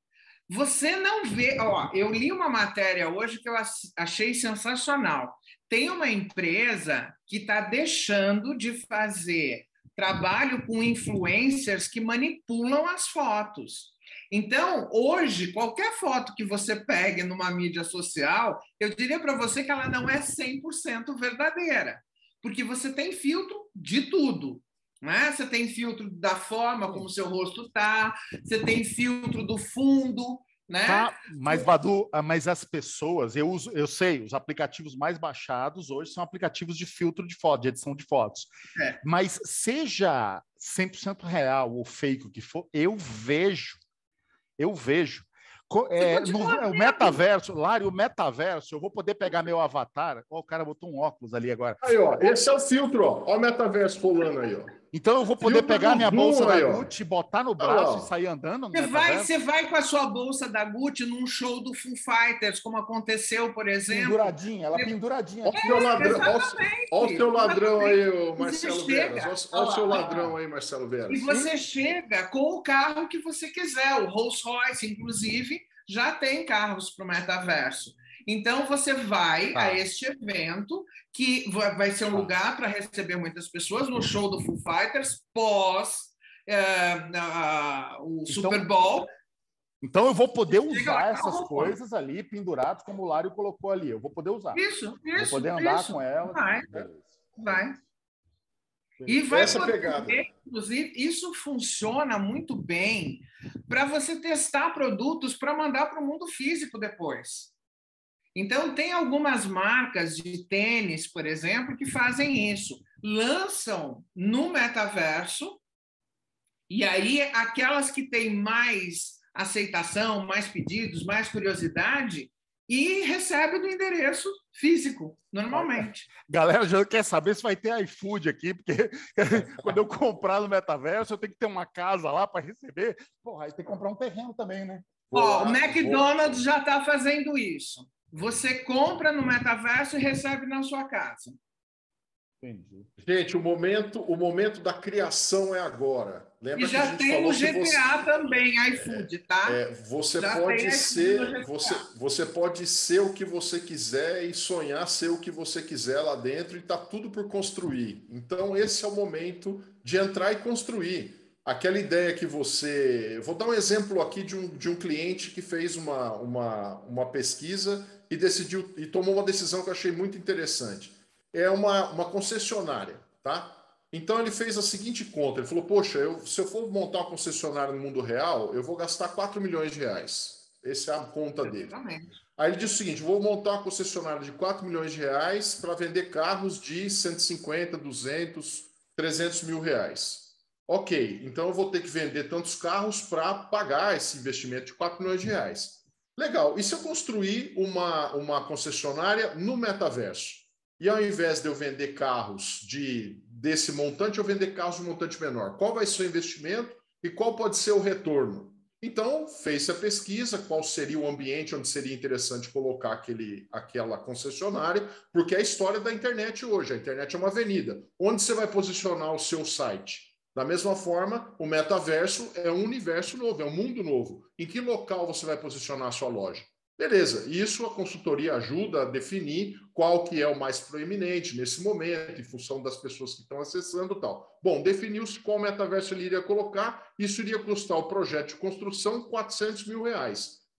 Você não vê... eu li uma matéria hoje que eu achei sensacional. Tem uma empresa que está deixando de fazer trabalho com influencers que manipulam as fotos. Então, hoje, qualquer foto que você pegue numa mídia social, eu diria para você que ela não é 100% verdadeira, porque você tem filtro de tudo. Né? Você tem filtro da forma como o seu rosto está, você tem filtro do fundo, né? Tá, mas, Badu, mas as pessoas, eu sei, os aplicativos mais baixados hoje são aplicativos de filtro de foto, de edição de fotos. Mas seja 100% real ou fake o que for, eu vejo. O metaverso, Lari, o metaverso, eu vou poder pegar meu avatar. O cara botou um óculos ali agora. Aí, esse é o filtro, ó. Olha o metaverso rolando aí, ó. Então eu vou poder pegar minha bolsa da Gucci, botar no braço e sair andando? Você vai com a sua bolsa da Gucci num show do Foo Fighters, como aconteceu, por exemplo. Penduradinha, penduradinha. Olha o seu ladrão aí, Marcelo Veras. Olha o seu ladrão aí, Marcelo Veras. E você chega com o carro que você quiser. O Rolls Royce, inclusive, já tem carros para o metaverso. Então, você vai a este evento, que vai ser um lugar para receber muitas pessoas, no show do Foo Fighters, pós o Super Bowl. Então, eu vou poder usar essas coisas ali, penduradas, como o Lário colocou ali. Eu vou poder usar. Isso. Vou poder andar com elas. Vai. E vai poder, inclusive, isso funciona muito bem para você testar produtos para mandar para o mundo físico depois. Então, tem algumas marcas de tênis, por exemplo, que fazem isso. Lançam no metaverso, e aí aquelas que têm mais aceitação, mais pedidos, mais curiosidade, e recebe do endereço físico, normalmente. Galera, já quer saber se vai ter iFood aqui, porque quando eu comprar no metaverso, eu tenho que ter uma casa lá para receber. Porra, aí tem que comprar um terreno também, né? O McDonald's já está fazendo isso. Você compra no metaverso e recebe na sua casa. Entendi. Gente, o momento da criação é agora. Lembra e já tem o GTA também, iFood, tá? Você pode ser o que você quiser e sonhar ser o que você quiser lá dentro, e está tudo por construir. Então, esse é o momento de entrar e construir. Aquela ideia que você... Vou dar um exemplo aqui de um cliente que fez uma pesquisa e decidiu e tomou uma decisão que eu achei muito interessante. É uma concessionária, tá? Então ele fez a seguinte conta, ele falou, poxa, se eu for montar uma concessionária no mundo real, eu vou gastar 4 milhões de reais. Essa é a conta dele. Aí ele disse o seguinte, vou montar uma concessionária de 4 milhões de reais para vender carros de 150, 200, 300 mil reais. Ok, então eu vou ter que vender tantos carros para pagar esse investimento de 4 milhões de reais. Legal. E se eu construir uma concessionária no metaverso? E ao invés de eu vender carros desse montante, eu vender carros de montante menor. Qual vai ser o investimento e qual pode ser o retorno? Então, fez a pesquisa, qual seria o ambiente onde seria interessante colocar aquela concessionária, porque é a história da internet hoje. A internet é uma avenida. Onde você vai posicionar o seu site? Da mesma forma, o metaverso é um universo novo, é um mundo novo. Em que local você vai posicionar a sua loja? Beleza, isso a consultoria ajuda a definir qual que é o mais proeminente nesse momento, em função das pessoas que estão acessando e tal. Bom, definiu-se qual metaverso ele iria colocar, isso iria custar o projeto de construção R$400 mil,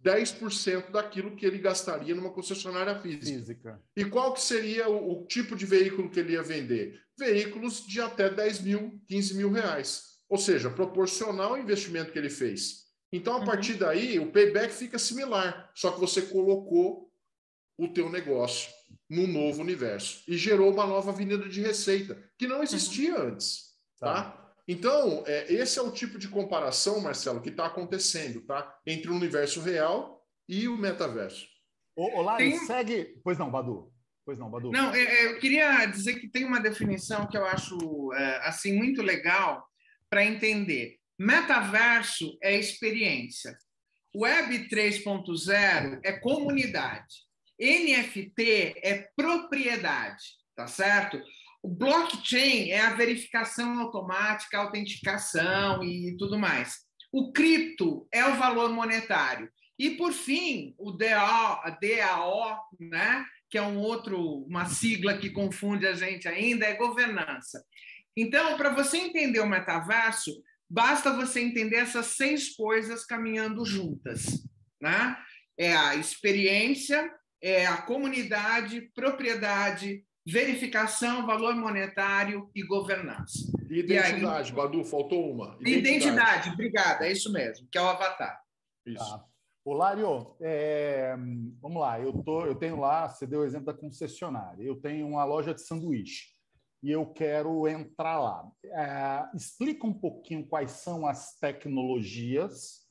10% daquilo que ele gastaria numa concessionária física. E qual que seria o tipo de veículo que ele ia vender? Veículos de até 10 mil, 15 mil reais. Ou seja, proporcional ao investimento que ele fez. Então, a partir daí, o payback fica similar, só que você colocou o teu negócio num novo universo e gerou uma nova avenida de receita, que não existia antes, tá? Então, esse é o tipo de comparação, Marcelo, que está acontecendo, tá? Entre o universo real e o metaverso. Ô, Lari, segue... Pois não, Badu. Não, eu queria dizer que tem uma definição que eu acho assim muito legal para entender. Metaverso é experiência. Web 3.0 é comunidade. NFT é propriedade, tá certo? O blockchain é a verificação automática, a autenticação e tudo mais. O cripto é o valor monetário. E, por fim, o DAO, né, que é uma sigla que confunde a gente ainda, é governança. Então, para você entender o metaverso, basta você entender essas 6 coisas caminhando juntas, né? É a experiência, é a comunidade, propriedade, verificação, valor monetário e governança. E identidade, Badu, faltou uma. Identidade, obrigada, é isso mesmo, que é o avatar. Isso. Tá. Ô, Lário, vamos lá, eu tenho lá, você deu o exemplo da concessionária, eu tenho uma loja de sanduíche e eu quero entrar lá. Explica um pouquinho quais são as tecnologias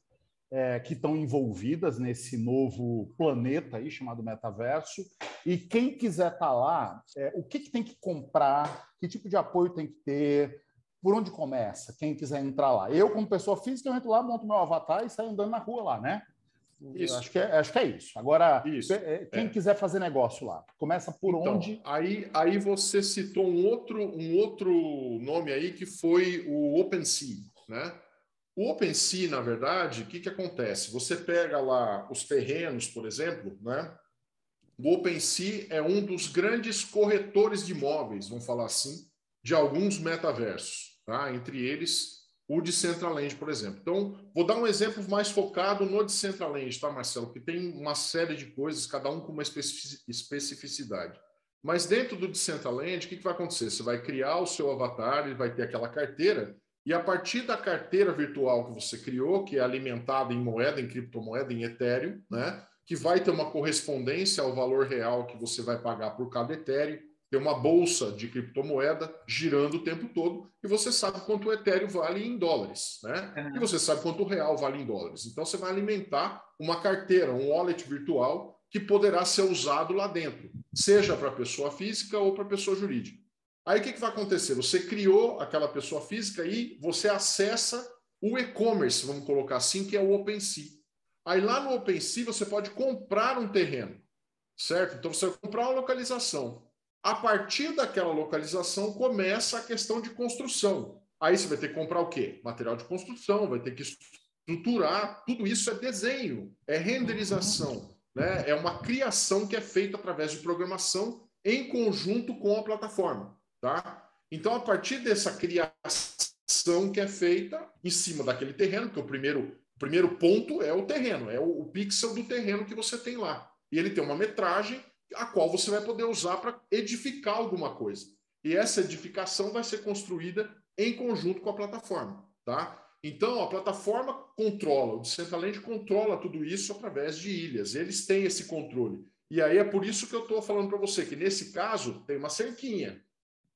que estão envolvidas nesse novo planeta aí chamado metaverso, e quem quiser estar lá, o que tem que comprar, que tipo de apoio tem que ter, por onde começa, quem quiser entrar lá. Eu, como pessoa física, eu entro lá, monto meu avatar e saio andando na rua lá, né? Isso. Acho que é isso. Agora, quem quiser fazer negócio lá, começa por onde? Aí você citou um outro nome aí, que foi o OpenSea, né? O OpenSea, na verdade, o que acontece? Você pega lá os terrenos, por exemplo, né? O OpenSea é um dos grandes corretores de imóveis, vamos falar assim, de alguns metaversos, tá? Entre eles o Decentraland, por exemplo. Então, vou dar um exemplo mais focado no Decentraland, tá, Marcelo? Que tem uma série de coisas, cada um com uma especificidade. Mas dentro do Decentraland, o que vai acontecer? Você vai criar o seu avatar, ele vai ter aquela carteira, e a partir da carteira virtual que você criou, que é alimentada em moeda, em criptomoeda, em Ethereum, né? Que vai ter uma correspondência ao valor real que você vai pagar por cada Ethereum, tem uma bolsa de criptomoeda girando o tempo todo, e você sabe quanto o Ethereum vale em dólares, né? E você sabe quanto o real vale em dólares. Então, você vai alimentar uma carteira, um wallet virtual, que poderá ser usado lá dentro, seja para pessoa física ou para pessoa jurídica. Aí, o que vai acontecer? Você criou aquela pessoa física e você acessa o e-commerce, vamos colocar assim, que é o OpenSea. Aí, lá no OpenSea, você pode comprar um terreno, certo? Então, você vai comprar uma localização. A partir daquela localização começa a questão de construção. Aí você vai ter que comprar o quê? Material de construção, vai ter que estruturar. Tudo isso é desenho, é renderização, né? É uma criação que é feita através de programação em conjunto com a plataforma, tá? Então, a partir dessa criação que é feita em cima daquele terreno, que o primeiro ponto é o terreno, é o pixel do terreno que você tem lá. E ele tem uma metragem a qual você vai poder usar para edificar alguma coisa. E essa edificação vai ser construída em conjunto com a plataforma, tá? Então, a plataforma controla, o Decentraland controla tudo isso através de ilhas. Eles têm esse controle. E aí é por isso que eu estou falando para você que, nesse caso, tem uma cerquinha,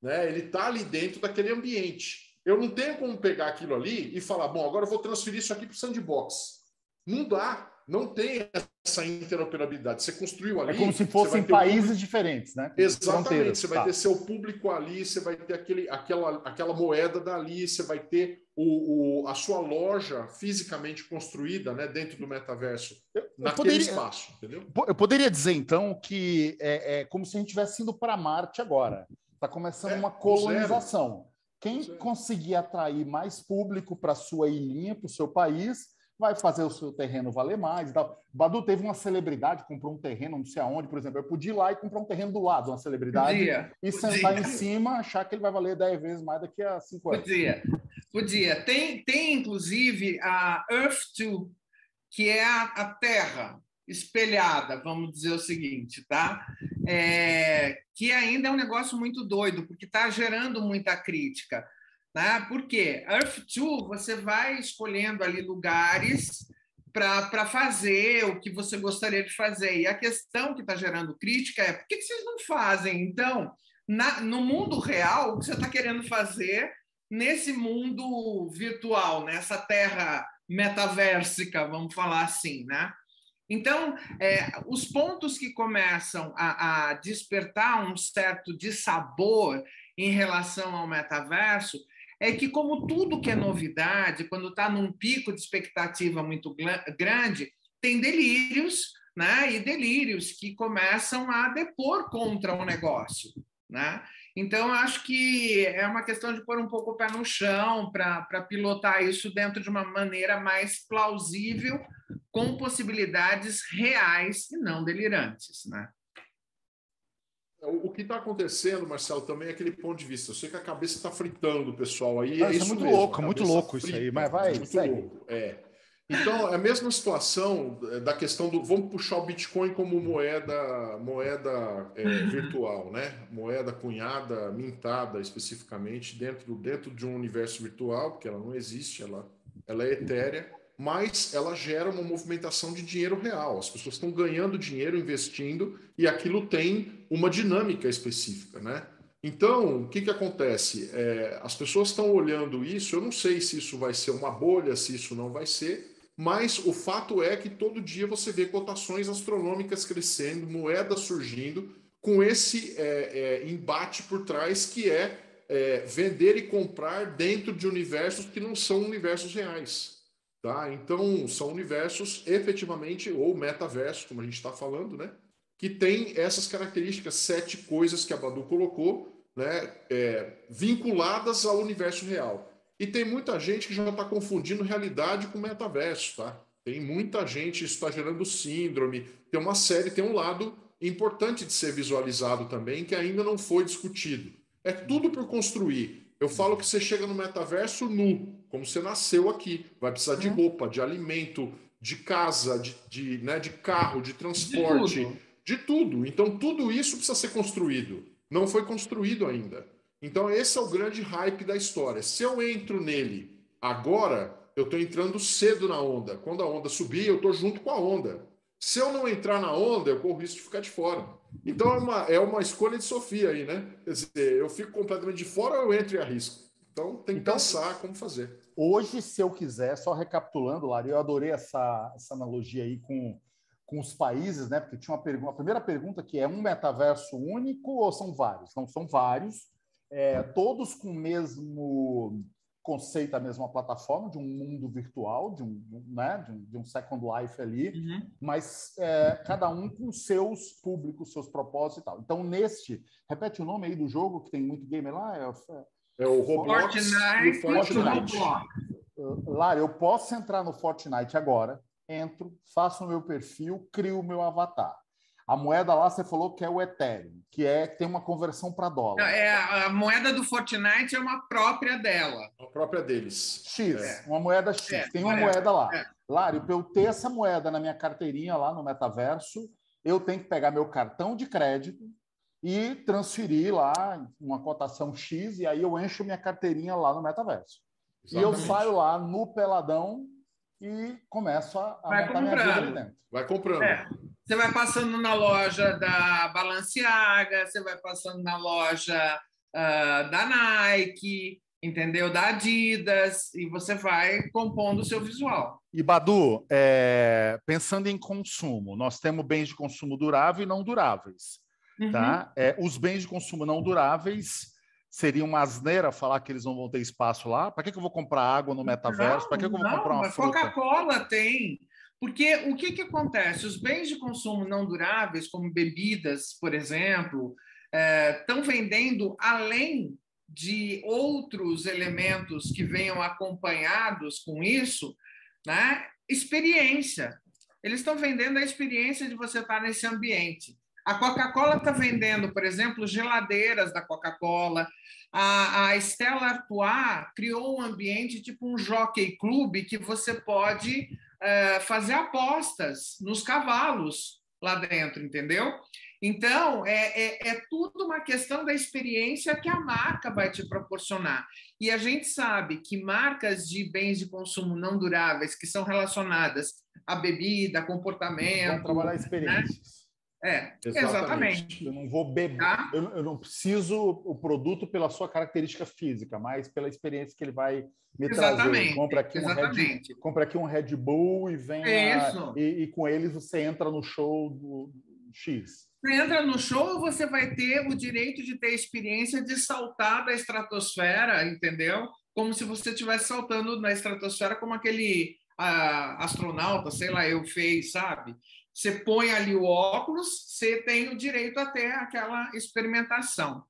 né? Ele está ali dentro daquele ambiente. Eu não tenho como pegar aquilo ali e falar, bom, agora eu vou transferir isso aqui para o sandbox. Não dá. não tem essa interoperabilidade. Você construiu ali... É como se fossem países diferentes, né? Exatamente. Você vai ter seu público ali, você vai ter aquela moeda dali, você vai ter a sua loja fisicamente construída, né, dentro do metaverso, naquele espaço, entendeu? Eu poderia dizer, então, que é como se a gente estivesse indo para Marte agora. Está começando uma colonização. Quem conseguir atrair mais público para a sua ilhinha, para o seu país, vai fazer o seu terreno valer mais e tal. Badu teve uma celebridade, comprou um terreno, não sei aonde, por exemplo. Eu podia ir lá e comprar um terreno do lado, uma celebridade, sentar em cima, achar que ele vai valer 10 vezes mais daqui a 5 anos. Podia. Tem, inclusive, a Earth-2, que é a Terra espelhada, vamos dizer o seguinte, tá? Que ainda é um negócio muito doido, porque está gerando muita crítica. Né? Por quê? Earth-2, você vai escolhendo ali lugares para fazer o que você gostaria de fazer. E a questão que está gerando crítica é por que vocês não fazem, então, no mundo real, o que você está querendo fazer nesse mundo virtual, nessa terra metaversica, vamos falar assim, né? Então, os pontos que começam a despertar um certo dissabor em relação ao metaverso é que, como tudo que é novidade, quando está num pico de expectativa muito grande, tem delírios, né? E delírios que começam a depor contra o negócio, né? Então, acho que é uma questão de pôr um pouco o pé no chão para pilotar isso dentro de uma maneira mais plausível, com possibilidades reais e não delirantes, né? O que está acontecendo, Marcelo, também é aquele ponto de vista. Eu sei que a cabeça está fritando o pessoal aí. Não, isso é muito mesmo, muito louco frita, isso aí, mas vai, muito louco. Então, é a mesma situação da questão do... Vamos puxar o Bitcoin como moeda virtual, né? Moeda cunhada, mintada especificamente, dentro de um universo virtual, porque ela não existe, ela é etérea, mas ela gera uma movimentação de dinheiro real. As pessoas estão ganhando dinheiro, investindo, e aquilo tem uma dinâmica específica, né? Então, o que acontece? As pessoas estão olhando isso, eu não sei se isso vai ser uma bolha, se isso não vai ser, mas o fato é que todo dia você vê cotações astronômicas crescendo, moedas surgindo, com esse embate por trás que vender e comprar dentro de universos que não são universos reais. Tá? Então, são universos efetivamente, ou metaverso, como a gente está falando, né? Que tem essas características, 7 coisas que a Badu colocou, né? Vinculadas ao universo real. E tem muita gente que já está confundindo realidade com metaverso, tá? Tem muita gente, isso está gerando síndrome. Tem uma série, tem um lado importante de ser visualizado também, que ainda não foi discutido. É tudo por construir. Eu falo que você chega no metaverso nu, como você nasceu aqui. Vai precisar de roupa, de alimento, de casa, de carro, de transporte, de tudo. Então, tudo isso precisa ser construído. Não foi construído ainda. Então, esse é o grande hype da história. Se eu entro nele agora, eu estou entrando cedo na onda. Quando a onda subir, eu estou junto com a onda. Se eu não entrar na onda, eu corro o risco de ficar de fora. Então, é uma escolha de Sofia aí, né? Quer dizer, eu fico completamente de fora ou eu entro e arrisco? Então, tem que pensar como fazer. Hoje, se eu quiser, só recapitulando, Lari, eu adorei essa analogia aí com os países, né? Porque tinha a primeira pergunta que é um metaverso único ou são vários? Não, são vários, todos com o mesmo conceito, a mesma plataforma, de um mundo virtual, de um Second Life ali, mas cada um com seus públicos, seus propósitos e tal. Então, repete o nome aí do jogo, que tem muito gamer lá? É o Roblox e o Fortnite. Lara, eu posso entrar no Fortnite agora, entro, faço o meu perfil, crio o meu avatar. A moeda lá, você falou que é o Ethereum, que tem uma conversão para dólar. A moeda do Fortnite é uma própria dela. A própria deles. X, uma moeda X. Tem uma moeda lá. Lário, para eu ter essa moeda na minha carteirinha lá no metaverso, eu tenho que pegar meu cartão de crédito e transferir lá uma cotação X, e aí eu encho minha carteirinha lá no metaverso. Exatamente. E eu saio lá no peladão e começo a montar minha vida ali dentro. Vai comprando. Você vai passando na loja da Balenciaga, você vai passando na loja da Nike, entendeu? Da Adidas, e você vai compondo o seu visual. E, Badu, pensando em consumo, nós temos bens de consumo durável e não duráveis. Tá? Os bens de consumo não duráveis seria uma asneira falar que eles não vão ter espaço lá? Para que eu vou comprar água no metaverso? Para que eu vou comprar uma fruta? Coca-Cola tem. Porque o que acontece? Os bens de consumo não duráveis, como bebidas, por exemplo, estão vendendo além de outros elementos que venham acompanhados com isso, né? Experiência. Eles estão vendendo a experiência de você estar nesse ambiente. A Coca-Cola está vendendo, por exemplo, geladeiras da Coca-Cola. A Stella Artois criou um ambiente tipo um jockey club que você pode fazer apostas nos cavalos lá dentro, entendeu? Então, é tudo uma questão da experiência que a marca vai te proporcionar. E a gente sabe que marcas de bens de consumo não duráveis, que são relacionadas à bebida, comportamento... Vão trabalhar experiências. Né? Exatamente. Eu não vou beber, tá? eu não preciso o produto pela sua característica física, mas pela experiência que ele vai me trazer. Compra aqui um Red Bull e venha e com eles você entra no show do X. Você entra no show, você vai ter o direito de ter a experiência de saltar da estratosfera, entendeu? Como se você estivesse saltando na estratosfera como aquele astronauta, sei lá, fez, sabe? Você põe ali o óculos, você tem o direito a ter aquela experimentação.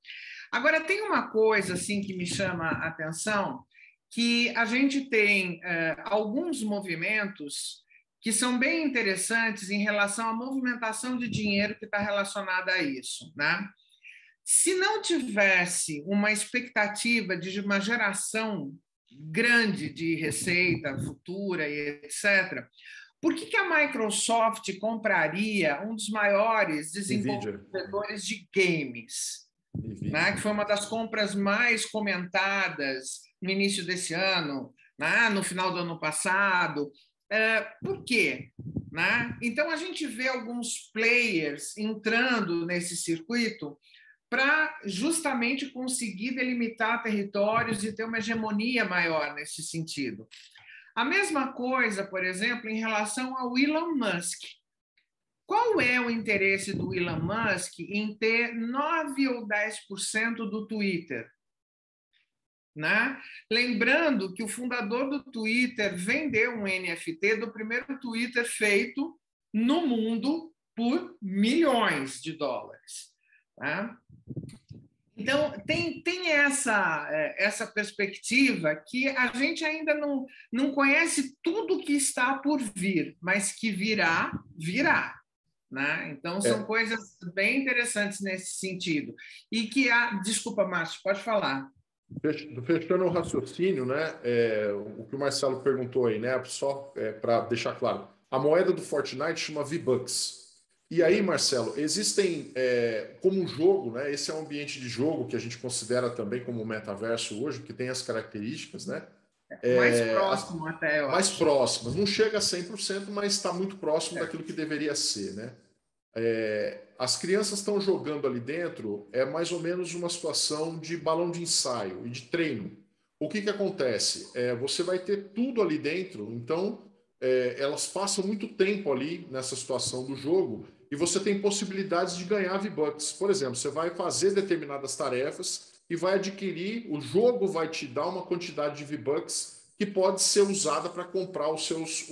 Agora, tem uma coisa assim que me chama a atenção, que a gente tem alguns movimentos que são bem interessantes em relação à movimentação de dinheiro que está relacionada a isso, né? Se não tivesse uma expectativa de uma geração grande de receita futura e etc., por que a Microsoft compraria um dos maiores desenvolvedores de games, né? Que foi uma das compras mais comentadas no início desse ano, né? No final do ano passado? Por quê? Né? Então, a gente vê alguns players entrando nesse circuito para justamente conseguir delimitar territórios e ter uma hegemonia maior nesse sentido. A mesma coisa, por exemplo, em relação ao Elon Musk. Qual é o interesse do Elon Musk em ter 9 ou 10% do Twitter? Né? Lembrando que o fundador do Twitter vendeu um NFT do primeiro Twitter feito no mundo por milhões de dólares. Né? Então, tem essa perspectiva que a gente ainda não conhece tudo que está por vir, mas que virá. Né? Então, são coisas bem interessantes nesse sentido. E que Desculpa, Márcio, pode falar. Fechando o raciocínio, né? O que o Marcelo perguntou aí, né? Só para deixar claro. A moeda do Fortnite chama V-Bucks. E aí, Marcelo, existem, como um jogo, né? Esse é um ambiente de jogo que a gente considera também como metaverso hoje, que tem as características, né? Mais próximo até, eu mais acho. Próximas. Não chega a 100%, mas está muito próximo daquilo que deveria ser, né? As crianças estão jogando ali dentro, é mais ou menos uma situação de balão de ensaio e de treino. O que acontece? Você vai ter tudo ali dentro, então elas passam muito tempo ali nessa situação do jogo e você tem possibilidades de ganhar V-Bucks. Por exemplo, você vai fazer determinadas tarefas e vai adquirir, o jogo vai te dar uma quantidade de V-Bucks que pode ser usada para comprar os seus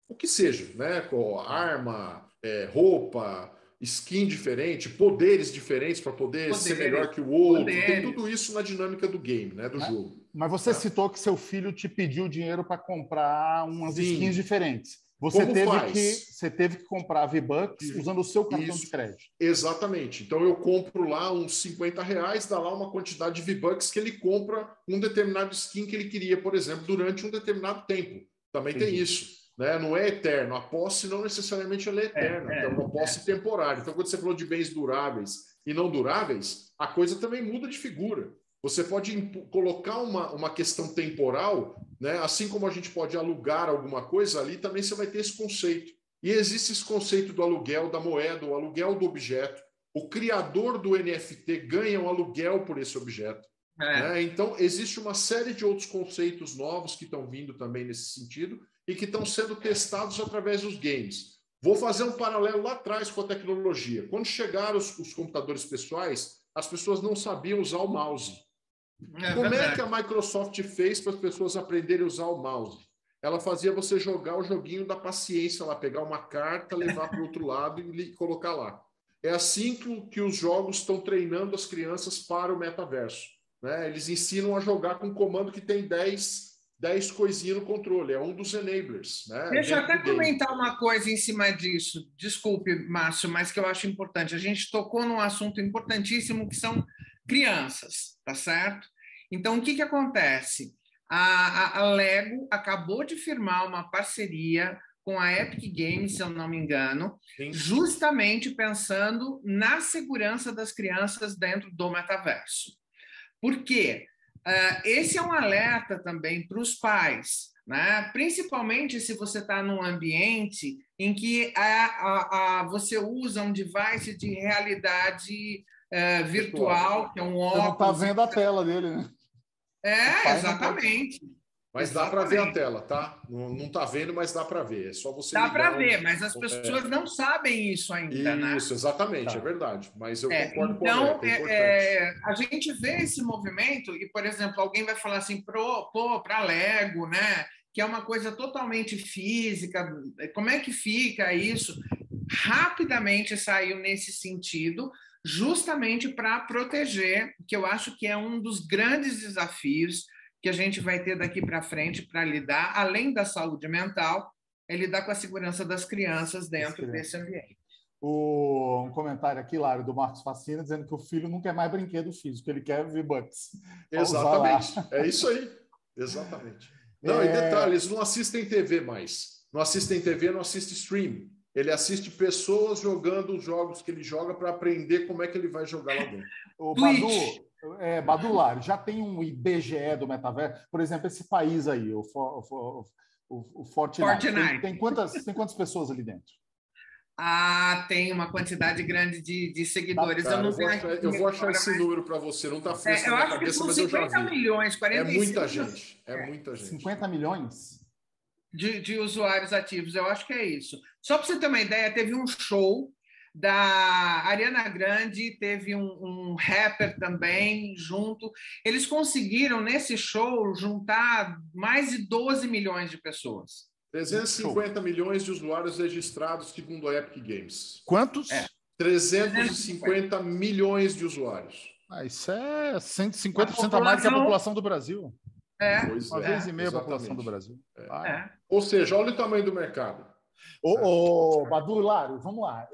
o que seja, né? Arma, roupa, skin diferente, poderes diferentes para poder ser melhor que o outro. Tem tudo isso na dinâmica do game, né? Do jogo. Mas você citou que seu filho te pediu dinheiro para comprar umas skins diferentes. Você teve que comprar V-Bucks usando o seu cartão de crédito. Exatamente. Então eu compro lá uns R$50, dá lá uma quantidade de V-Bucks que ele compra um determinado skin que ele queria, por exemplo, durante um determinado tempo. Também tem isso. Né? Não é eterno. A posse não necessariamente ela é eterna. É uma posse temporária. Então, quando você falou de bens duráveis e não duráveis, a coisa também muda de figura. Você pode colocar uma questão temporal, né? Assim como a gente pode alugar alguma coisa, ali também você vai ter esse conceito. E existe esse conceito do aluguel da moeda, o aluguel do objeto. O criador do NFT ganha um aluguel por esse objeto. né? Então, existe uma série de outros conceitos novos que estão vindo também nesse sentido e que estão sendo testados através dos games. Vou fazer um paralelo lá atrás com a tecnologia. Quando chegaram os computadores pessoais, as pessoas não sabiam usar o mouse. Como é que a Microsoft fez para as pessoas aprenderem a usar o mouse? Ela fazia você jogar o joguinho da paciência lá, pegar uma carta, levar para o outro lado e colocar lá. É assim que os jogos estão treinando as crianças para o metaverso, né? Eles ensinam a jogar com um comando que tem 10 coisinhas no controle. É um dos enablers, né? Deixa eu até comentar uma coisa em cima disso. Desculpe, Márcio, mas que eu acho importante. A gente tocou num assunto importantíssimo que são crianças, tá certo? Então, o que acontece? A Lego acabou de firmar uma parceria com a Epic Games, se eu não me engano, justamente pensando na segurança das crianças dentro do metaverso. Por quê? Esse é um alerta também para os pais, né? Principalmente se você está num ambiente em que você usa um device de realidade virtual, que é um óculos. Você não está vendo a tela dele, né? Exatamente. Mas dá para ver a tela, tá? Não está vendo, mas dá para ver. É só você Dá para ver, mas as pessoas não sabem isso ainda, né? Isso, exatamente, é verdade. Mas eu concordo com então, a a gente vê esse movimento e, por exemplo, alguém vai falar assim, para Lego, né? Que é uma coisa totalmente física. Como é que fica isso? Rapidamente saiu nesse sentido, justamente para proteger, que eu acho que é um dos grandes desafios que a gente vai ter daqui para frente para lidar, além da saúde mental, é lidar com a segurança das crianças dentro desse ambiente. Um comentário aqui, Lário, do Marcos Facina, dizendo que o filho não quer mais brinquedo físico, ele quer V-Bucks. Exatamente, é isso aí. Exatamente. Não, e detalhe, eles não assistem TV mais. Não assistem TV, não assistem stream. Ele assiste pessoas jogando os jogos que ele joga para aprender como é que ele vai jogar lá dentro. O Badu, Lário, já tem um IBGE do metaverso? Por exemplo, esse país aí, o Fortnite. Tem quantas pessoas ali dentro? Tem uma quantidade grande de seguidores. Cara, eu vou achar esse número para você, não está fresco na minha cabeça, mas eu já vi. 50 milhões, 45 É muita gente, muita gente. 50 milhões? De usuários ativos, eu acho que é isso. Só para você ter uma ideia, teve um show da Ariana Grande, teve um rapper também junto. Eles conseguiram, nesse show, juntar mais de 12 milhões de pessoas. 350 milhões de usuários registrados, segundo a Epic Games. Quantos? 350 milhões de usuários. Isso é 150% a mais que a população do Brasil. Uma vez e meia a população do Brasil. Ou seja, olha o tamanho do mercado. Badu, Lário, vamos lá.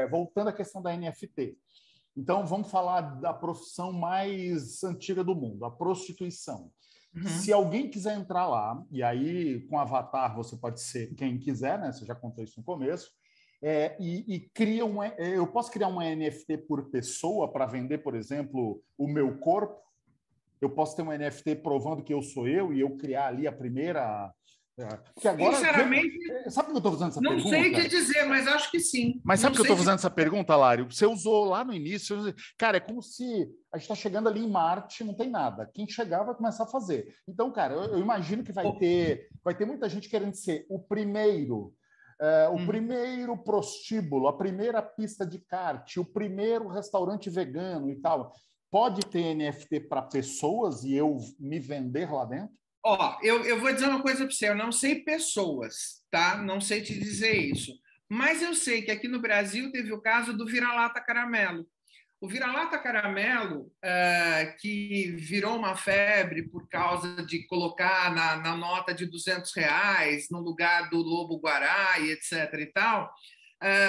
Voltando à questão da NFT. Então, vamos falar da profissão mais antiga do mundo, a prostituição. Uhum. Se alguém quiser entrar lá, e aí com avatar você pode ser quem quiser, né? Você já contou isso no começo, e cria eu posso criar uma NFT por pessoa para vender, por exemplo, o meu corpo? Eu posso ter um NFT provando que eu sou eu e eu criar ali a primeira... Porque agora, sinceramente, sabe por que eu estou fazendo essa pergunta? Não sei te dizer, mas acho que sim. Mas sabe por que eu estou fazendo essa pergunta, Lário? Você usou lá no início. Cara, é como se a gente está chegando ali em Marte, não tem nada. Quem chegar vai começar a fazer. Então, cara, eu imagino que vai ter muita gente querendo ser o primeiro. O primeiro prostíbulo, a primeira pista de kart, o primeiro restaurante vegano e tal. Pode ter NFT para pessoas e eu me vender lá dentro? Eu vou dizer uma coisa para você, eu não sei pessoas, tá? Não sei te dizer isso. Mas eu sei que aqui no Brasil teve o caso do vira-lata caramelo. O vira-lata caramelo, que virou uma febre por causa de colocar na nota de R$200 no lugar do lobo-guará e etc. e tal,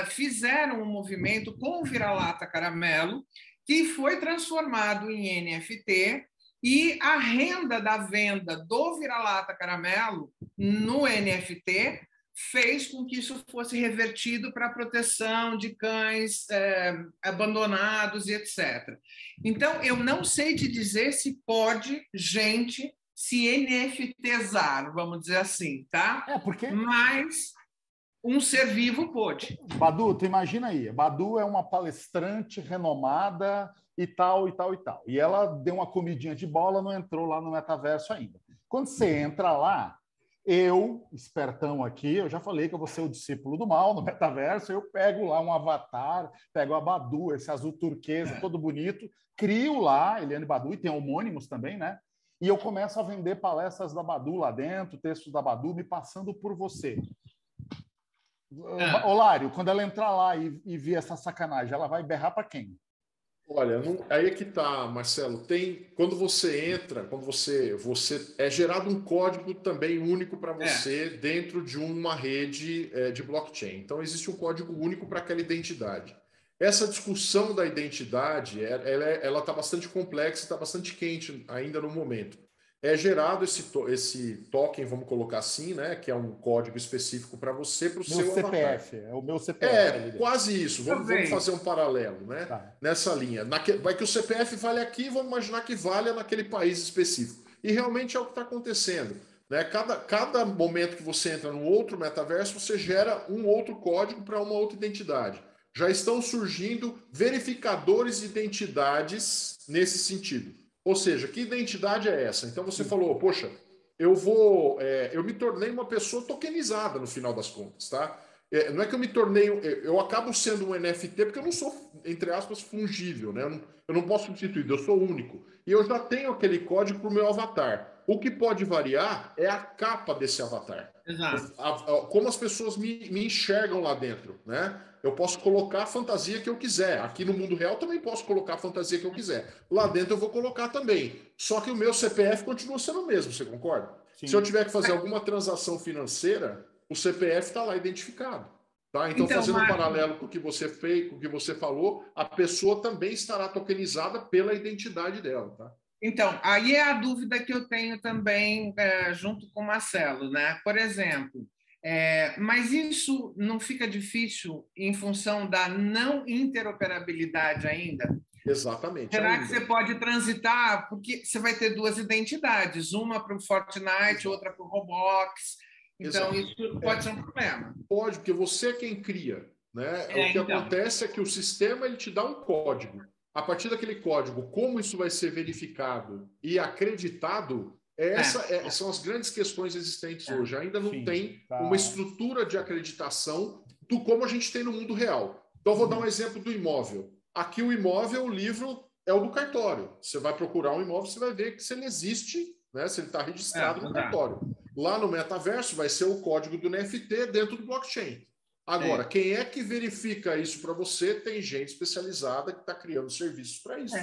fizeram um movimento com o vira-lata caramelo que foi transformado em NFT. E a renda da venda do vira-lata caramelo no NFT fez com que isso fosse revertido para a proteção de cães abandonados e etc. Então, eu não sei te dizer se pode gente se NFTizar, vamos dizer assim, tá? Mas um ser vivo pode. Badu, tu imagina aí, Badu é uma palestrante renomada e tal, e tal, e tal. E ela deu uma comidinha de bola, não entrou lá no metaverso ainda. Quando você entra lá, eu, espertão aqui, eu já falei que eu vou ser o discípulo do mal no metaverso, eu pego lá um avatar, pego a Badu, esse azul turquesa, todo bonito, crio lá, Eliane Badu, e tem homônimos também, né? E eu começo a vender palestras da Badu lá dentro, textos da Badu, me passando por você. Olário, quando ela entrar lá e ver essa sacanagem, ela vai berrar para quem? Olha, aí é que tá, Marcelo. Quando você entra, quando você é gerado um código também único para você dentro de uma rede de blockchain. Então existe um código único para aquela identidade. Essa discussão da identidade, ela está bastante complexa, está bastante quente ainda no momento. É gerado esse token, vamos colocar assim, né, que é um código específico para você, para o seu CPF, avatar. é o meu CPF. Quase isso. Vamos fazer um paralelo, né? Tá. Nessa linha. Vai que o CPF vale aqui, vamos imaginar que valha naquele país específico. E realmente é o que está acontecendo. Né? Cada momento que você entra no outro metaverso, você gera um outro código para uma outra identidade. Já estão surgindo verificadores de identidades nesse sentido. Ou seja, que identidade é essa? Então você falou, poxa, eu me tornei uma pessoa tokenizada no final das contas, tá? Não é que eu me tornei, eu acabo sendo um NFT porque eu não sou, entre aspas, fungível, né? Eu não posso substituir, eu sou único. E eu já tenho aquele código para o meu avatar. O que pode variar é a capa desse avatar. Exato. Como as pessoas me enxergam lá dentro, né? Eu posso colocar a fantasia que eu quiser. Aqui no mundo real também posso colocar a fantasia que eu quiser. Lá dentro eu vou colocar também. Só que o meu CPF continua sendo o mesmo, você concorda? Sim. Se eu tiver que fazer alguma transação financeira, o CPF está lá identificado. Tá? Então, fazendo um paralelo com o que você fez, com o que você falou, a pessoa também estará tokenizada pela identidade dela. Tá? Então, aí é a dúvida que eu tenho também junto com o Marcelo, né? Por exemplo, mas isso não fica difícil em função da não interoperabilidade ainda? Exatamente. Será que você pode transitar? Porque você vai ter duas identidades, uma para o Fortnite, outra para o Roblox. Então, isso pode ser um problema. Pode, porque você é quem cria. Né? O que acontece é que o sistema ele te dá um código. A partir daquele código, como isso vai ser verificado e acreditado, são as grandes questões existentes hoje. Ainda não tem uma estrutura de acreditação do como a gente tem no mundo real. Então, vou dar um exemplo do imóvel. Aqui o imóvel, o livro é o do cartório. Você vai procurar um imóvel, você vai ver que se ele existe, né? Se ele está registrado no cartório. Lá no metaverso vai ser o código do NFT dentro do blockchain. Agora, quem é que verifica isso para você? Tem gente especializada que está criando serviços para isso.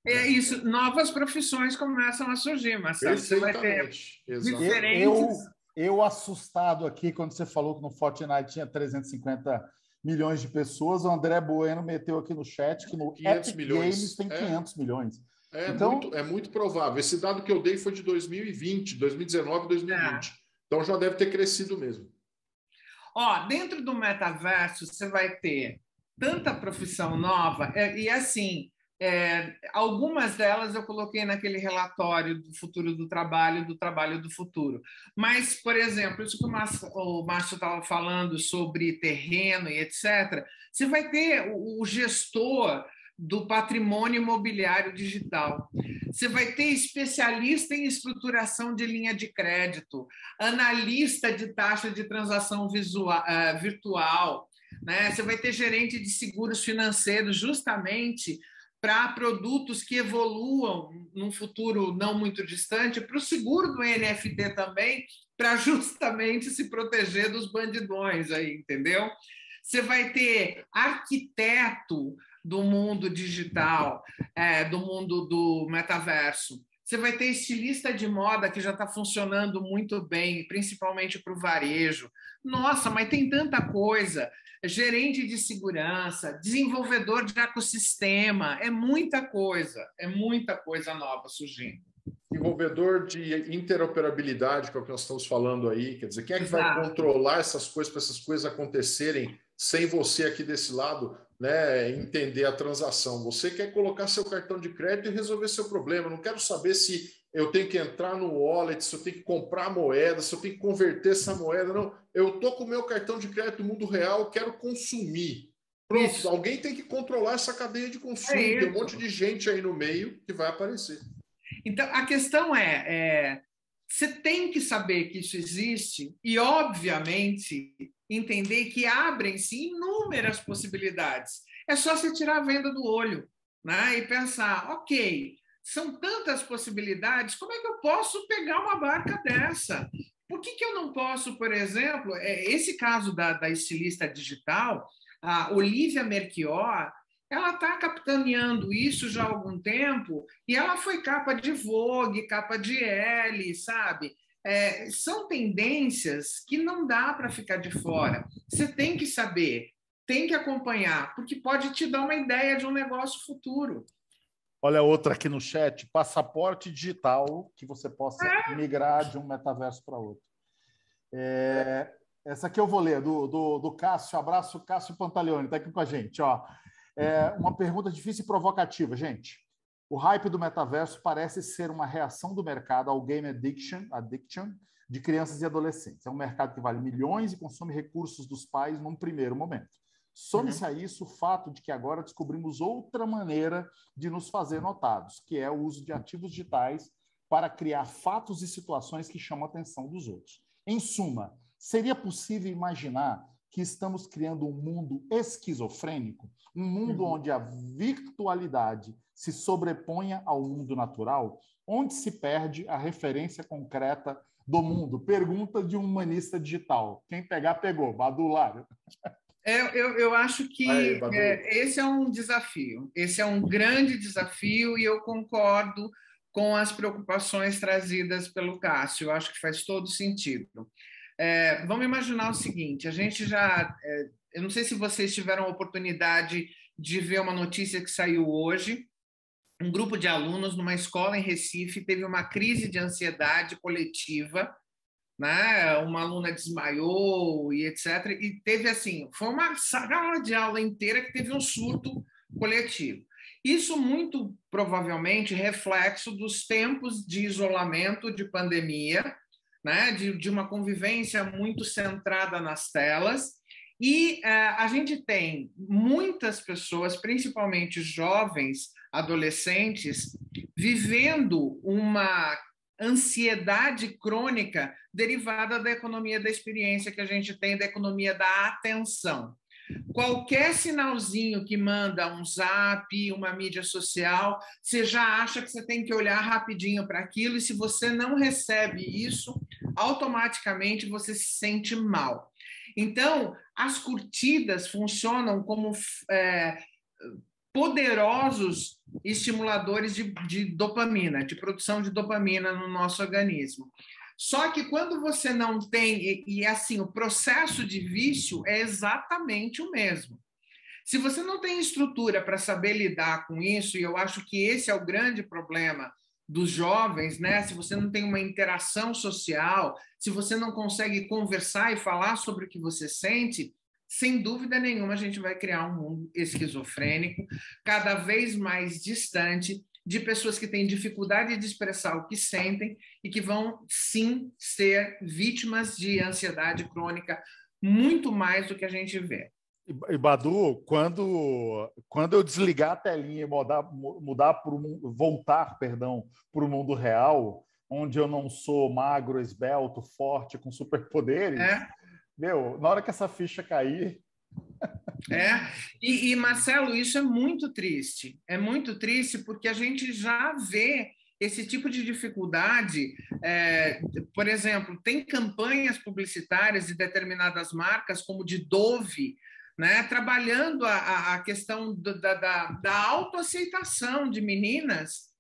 Isso. Novas profissões começam a surgir, Marcelo. Você vai ter diferentes... Eu assustado aqui quando você falou que no Fortnite tinha 350 milhões de pessoas, o André Bueno meteu aqui no chat que no Epic Games tem 500 milhões. Então, é muito provável. Esse dado que eu dei foi de 2020, 2019, 2020. Então já deve ter crescido mesmo. Dentro do metaverso, você vai ter tanta profissão nova, e assim, algumas delas eu coloquei naquele relatório do futuro do trabalho do futuro. Mas, por exemplo, isso que o Márcio estava falando sobre terreno e etc., você vai ter o gestor do patrimônio imobiliário digital. Você vai ter especialista em estruturação de linha de crédito, analista de taxa de transação virtual, né? Você vai ter gerente de seguros financeiros justamente para produtos que evoluam num futuro não muito distante, para o seguro do NFT também, para justamente se proteger dos bandidões aí, entendeu? Você vai ter arquiteto do mundo digital, do mundo do metaverso. Você vai ter estilista de moda que já está funcionando muito bem, principalmente para o varejo. Nossa, mas tem tanta coisa. Gerente de segurança, desenvolvedor de ecossistema, é muita coisa nova surgindo. Desenvolvedor de interoperabilidade, que é o que nós estamos falando aí, quer dizer, quem é que vai controlar essas coisas para essas coisas acontecerem sem você aqui desse lado, né, entender a transação? Você quer colocar seu cartão de crédito e resolver seu problema. Eu não quero saber se eu tenho que entrar no wallet, se eu tenho que comprar moeda, se eu tenho que converter essa moeda. Não, eu estou com o meu cartão de crédito no mundo real, quero consumir. Pronto, Isso. alguém tem que controlar essa cadeia de consumo. Tem um monte de gente aí no meio que vai aparecer. Então, a questão você tem que saber que isso existe e, obviamente, entender que abrem-se inúmeras possibilidades. É só você tirar a venda do olho, né? E pensar, ok, são tantas possibilidades, como é que eu posso pegar uma barca dessa? Por que eu não posso, por exemplo, esse caso da estilista digital, a Olivia Merchior, ela está capitaneando isso já há algum tempo e ela foi capa de Vogue, capa de Elle, sabe? São tendências que não dá para ficar de fora. Você tem que saber, tem que acompanhar, porque pode te dar uma ideia de um negócio futuro. Olha outra aqui no chat, passaporte digital que você possa migrar de um metaverso para outro. Essa aqui eu vou ler, do Cássio. Abraço, Cássio Pantaleone, está aqui com a gente. Ó. Uma pergunta difícil e provocativa, gente. O hype do metaverso parece ser uma reação do mercado ao game addiction de crianças e adolescentes. É um mercado que vale milhões e consome recursos dos pais num primeiro momento. Some-se a isso o fato de que agora descobrimos outra maneira de nos fazer notados, que é o uso de ativos digitais para criar fatos e situações que chamam a atenção dos outros. Em suma, seria possível imaginar que estamos criando um mundo esquizofrênico, um mundo onde a virtualidade se sobreponha ao mundo natural, onde se perde a referência concreta do mundo? Pergunta de um humanista digital. Quem pegar, pegou. Badu Lário. Eu acho que esse é um desafio, esse é um grande desafio e eu concordo com as preocupações trazidas pelo Cássio, eu acho que faz todo sentido. Vamos imaginar o seguinte, a gente eu não sei se vocês tiveram a oportunidade de ver uma notícia que saiu hoje, um grupo de alunos numa escola em Recife teve uma crise de ansiedade coletiva, né? Uma aluna desmaiou e etc. E teve assim, foi uma sala de aula inteira que teve um surto coletivo. Isso muito provavelmente reflexo dos tempos de isolamento, de pandemia, né? De uma convivência muito centrada nas telas. E a gente tem muitas pessoas, principalmente jovens, adolescentes, vivendo uma ansiedade crônica derivada da economia da experiência que a gente tem, da economia da atenção. Qualquer sinalzinho que manda um zap, uma mídia social, você já acha que você tem que olhar rapidinho para aquilo, e se você não recebe isso, automaticamente você se sente mal. Então, as curtidas funcionam como poderosos estimuladores de dopamina, de produção de dopamina no nosso organismo. Só que quando você não tem, e assim, o processo de vício é exatamente o mesmo. Se você não tem estrutura para saber lidar com isso, e eu acho que esse é o grande problema dos jovens, né? Se você não tem uma interação social, se você não consegue conversar e falar sobre o que você sente, sem dúvida nenhuma, a gente vai criar um mundo esquizofrênico, cada vez mais distante, de pessoas que têm dificuldade de expressar o que sentem e que vão, sim, ser vítimas de ansiedade crônica muito mais do que a gente vê. E Badu, quando eu desligar a telinha e voltar para o mundo real, onde eu não sou magro, esbelto, forte, com superpoderes... na hora que essa ficha cair... E Marcelo, isso é muito triste. É muito triste porque a gente já vê esse tipo de dificuldade. Por exemplo, tem campanhas publicitárias de determinadas marcas, como de Dove, né, trabalhando a questão da autoaceitação de meninas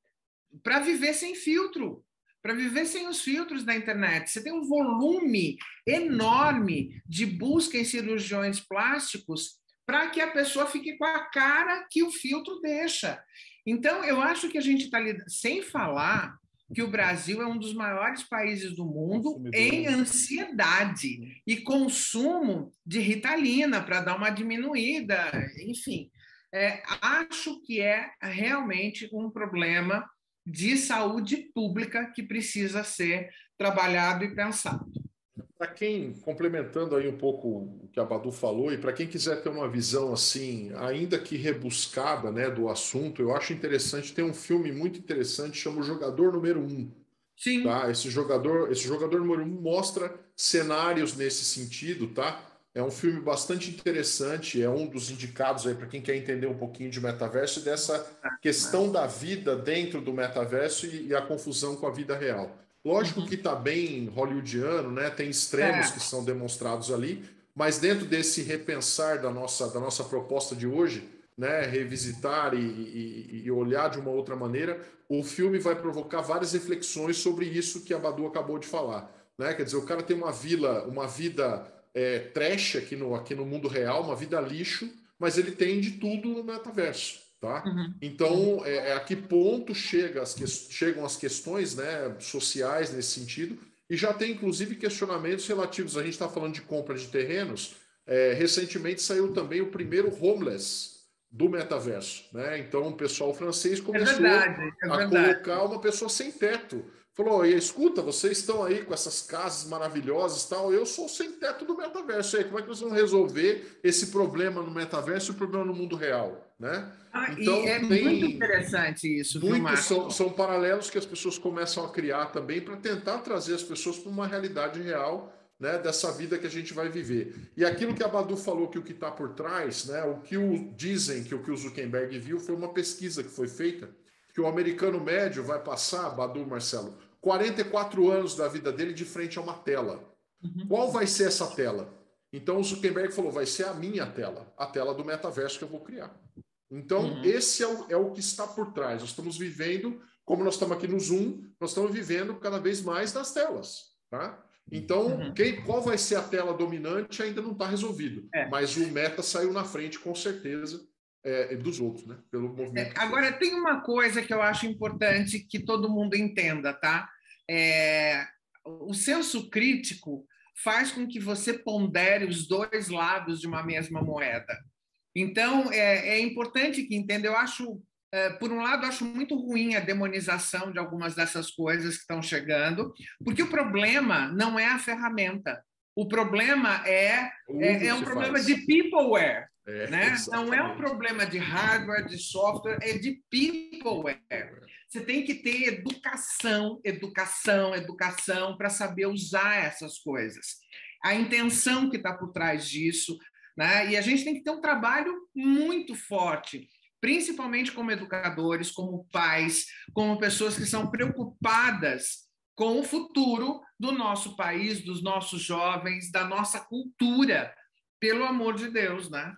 para viver sem filtro, para viver sem os filtros da internet. Você tem um volume enorme de busca em cirurgiões plásticos para que a pessoa fique com a cara que o filtro deixa. Então, eu acho que a gente está lidando, sem falar que o Brasil é um dos maiores países do mundo em ansiedade e consumo de Ritalina para dar uma diminuída, enfim. Acho que é realmente um problema de saúde pública que precisa ser trabalhado e pensado. Para quem, complementando aí um pouco o que a Badu falou, e para quem quiser ter uma visão assim, ainda que rebuscada, né, do assunto, eu acho interessante, tem um filme muito interessante, chama O Jogador Número Um. Sim. Tá? Esse jogador número um mostra cenários nesse sentido, tá? É um filme bastante interessante, é um dos indicados aí para quem quer entender um pouquinho de metaverso e dessa questão da vida dentro do metaverso e a confusão com a vida real. Lógico que está bem hollywoodiano, né? Tem extremos que são demonstrados ali, mas dentro desse repensar da nossa proposta de hoje, né? Revisitar e olhar de uma outra maneira, o filme vai provocar várias reflexões sobre isso que a Badu acabou de falar, né? Quer dizer, o cara tem uma vida trash aqui no mundo real, uma vida lixo, mas ele tem de tudo no metaverso, tá? Então, a que ponto chegam as questões, né, sociais nesse sentido, e já tem inclusive questionamentos relativos, a gente está falando de compra de terrenos, recentemente saiu também o primeiro homeless do metaverso, né? Então o pessoal francês começou É a verdade. colocar uma pessoa sem teto. Falou: e escuta, vocês estão aí com essas casas maravilhosas e tal, eu sou sem teto do metaverso. E aí, como é que nós vamos resolver esse problema no metaverso e o problema no mundo real, né? E Então é muito tem interessante isso, viu, muitos Márcio? são paralelos que as pessoas começam a criar também para tentar trazer as pessoas para uma realidade real, né, dessa vida que a gente vai viver. E aquilo que a Badu falou, que o que está por trás, né, dizem que o que o Zuckerberg viu foi uma pesquisa que foi feita, que o americano médio vai passar, Badu, Marcelo, 44 anos da vida dele de frente a uma tela. Qual vai ser essa tela? Então o Zuckerberg falou: vai ser a minha tela, a tela do metaverso que eu vou criar. Então, esse é o que está por trás. Nós estamos vivendo, como nós estamos aqui no Zoom, nós estamos vivendo cada vez mais nas telas. Tá? Então, qual vai ser a tela dominante ainda não está resolvido. Mas o Meta saiu na frente, com certeza, dos outros, né? Pelo movimento. Agora, tem uma coisa que eu acho importante que todo mundo entenda, tá? O senso crítico faz com que você pondere os dois lados de uma mesma moeda. Então, é importante que entenda. Eu acho, por um lado, acho muito ruim a demonização de algumas dessas coisas que estão chegando, porque o problema não é a ferramenta. O problema é um problema de peopleware. Né? Não é um problema de hardware, de software, é de peopleware. Você tem que ter educação para saber usar essas coisas. A intenção que está por trás disso, né? E a gente tem que ter um trabalho muito forte, principalmente como educadores, como pais, como pessoas que são preocupadas com o futuro do nosso país, dos nossos jovens, da nossa cultura, pelo amor de Deus, né?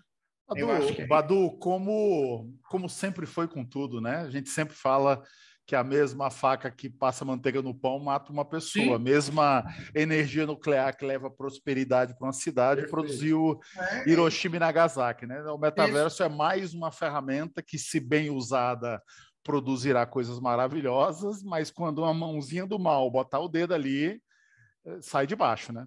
Badu, como sempre foi com tudo, né? A gente sempre fala que a mesma faca que passa manteiga no pão mata uma pessoa. Sim. A mesma energia nuclear que leva prosperidade para uma cidade produziu Hiroshima e Nagasaki, né? O metaverso é mais uma ferramenta que, se bem usada, produzirá coisas maravilhosas, mas quando uma mãozinha do mal botar o dedo ali, sai de baixo, né?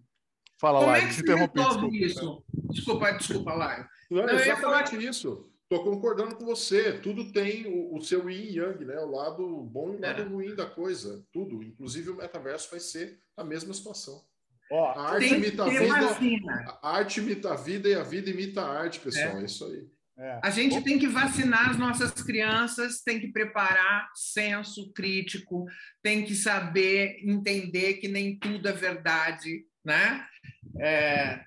Fala, Como Laio, é que se resolve isso? Desculpa, Laio. Não, é exatamente isso. Estou concordando com você. Tudo tem o seu yin e yang, né? O lado bom e o lado ruim da coisa. Tudo. Inclusive o metaverso vai ser a mesma situação. A arte imita a vida. A arte imita a vida e a vida imita a arte, pessoal. É isso aí. A gente tem que vacinar as nossas crianças, tem que preparar senso crítico, tem que saber entender que nem tudo é verdade, né?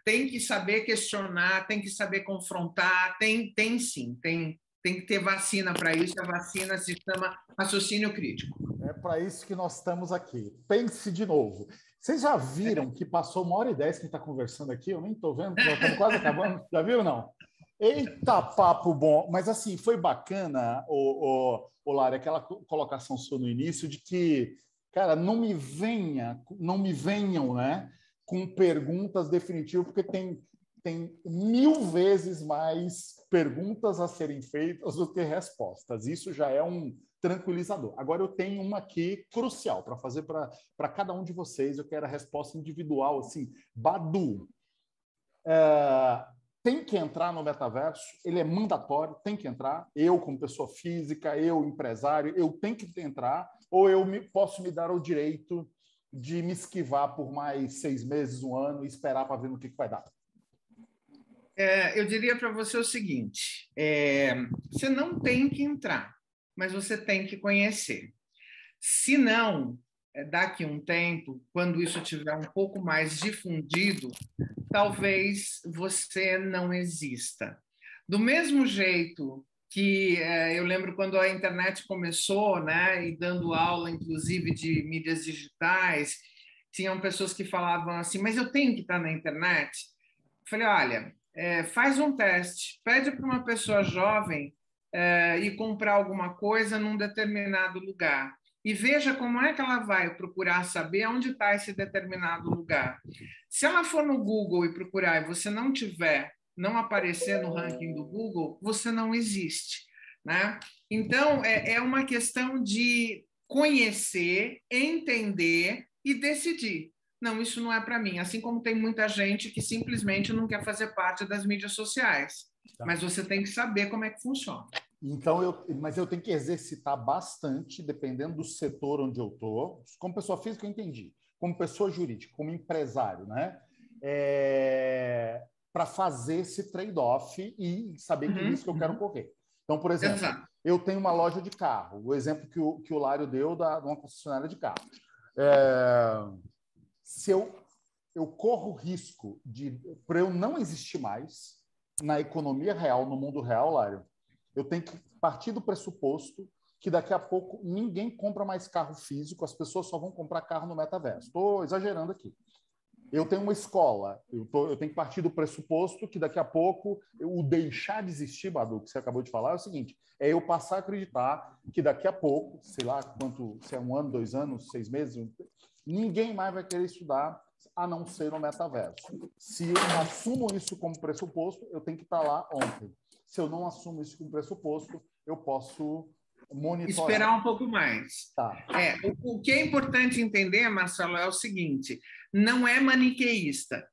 Tem que saber questionar, tem que saber confrontar, tem que ter vacina para isso. A vacina se chama raciocínio crítico. É para isso que nós estamos aqui. Pense de novo. Vocês já viram que passou 1h10 que a gente está conversando aqui? Eu nem estou vendo, nós estamos quase acabando. Já viu ou não? Eita, papo bom! Mas assim, foi bacana, Lari, aquela colocação sua no início de que, cara, não me venham, né, com perguntas definitivas, porque tem 1000 vezes mais perguntas a serem feitas do que respostas. Isso já é um tranquilizador. Agora eu tenho uma aqui crucial para fazer para cada um de vocês. Eu quero a resposta individual, assim, Badu. Tem que entrar no metaverso, ele é mandatório, tem que entrar. Eu, como pessoa física, eu, empresário, eu tenho que entrar, ou eu posso me dar o direito de me esquivar por mais 6 meses, 1 ano e esperar para ver no que vai dar? Eu diria para você o seguinte, você não tem que entrar, mas você tem que conhecer. Se não, daqui a um tempo, quando isso estiver um pouco mais difundido, talvez você não exista. Do mesmo jeito que eu lembro quando a internet começou, né, e dando aula, inclusive, de mídias digitais, tinham pessoas que falavam assim, mas eu tenho que estar na internet? Eu falei, olha, faz um teste, pede para uma pessoa jovem ir comprar alguma coisa num determinado lugar e veja como é que ela vai procurar saber onde está esse determinado lugar. Se ela for no Google e procurar e você não aparecer no ranking do Google, você não existe, né? Então, é uma questão de conhecer, entender e decidir. Não, isso não é para mim. Assim como tem muita gente que simplesmente não quer fazer parte das mídias sociais. Mas você tem que saber como é que funciona. Então, mas eu tenho que exercitar bastante, dependendo do setor onde eu estou. Como pessoa física, eu entendi. Como pessoa jurídica, como empresário, né? Para fazer esse trade-off e saber que risco eu quero correr. Então, por exemplo, eu tenho uma loja de carro. O exemplo que o Lário deu de uma concessionária de carro. Se eu corro risco para eu não existir mais na economia real, no mundo real, Lário, eu tenho que partir do pressuposto que daqui a pouco ninguém compra mais carro físico, as pessoas só vão comprar carro no metaverso. Estou exagerando aqui. Eu tenho uma escola, eu tenho que partir do pressuposto que daqui a pouco o deixar de existir, Badu, que você acabou de falar, é o seguinte, eu passar a acreditar que daqui a pouco, sei lá quanto, se é 1 ano, 2 anos, 6 meses, ninguém mais vai querer estudar a não ser no metaverso. Se eu assumo isso como pressuposto, eu tenho que estar lá ontem. Se eu não assumo isso como pressuposto, eu posso monitorar. Esperar um pouco mais. Tá. O que é importante entender, Marcelo, é o seguinte, não é maniqueísta.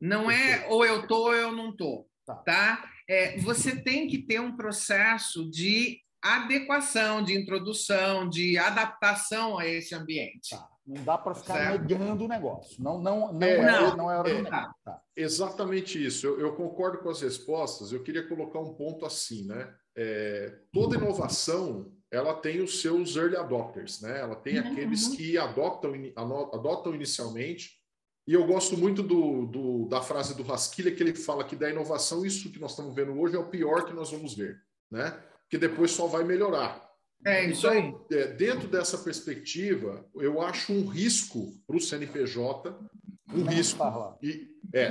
Não é ou eu estou ou eu não estou. Tá? Você tem que ter um processo de adequação, de introdução, de adaptação a esse ambiente. Tá. Não dá para ficar negando o negócio. Não é hora de negar. Tá. Exatamente isso. Eu concordo com as respostas. Eu queria colocar um ponto assim, né? Toda inovação ela tem os seus early adopters, né? Ela tem aqueles que adotam inicialmente. E eu gosto muito da frase do Haskell, que ele fala que da inovação, isso que nós estamos vendo hoje é o pior que nós vamos ver, né? Que depois só vai melhorar. Isso aí. Dentro dessa perspectiva, eu acho um risco para o CNPJ,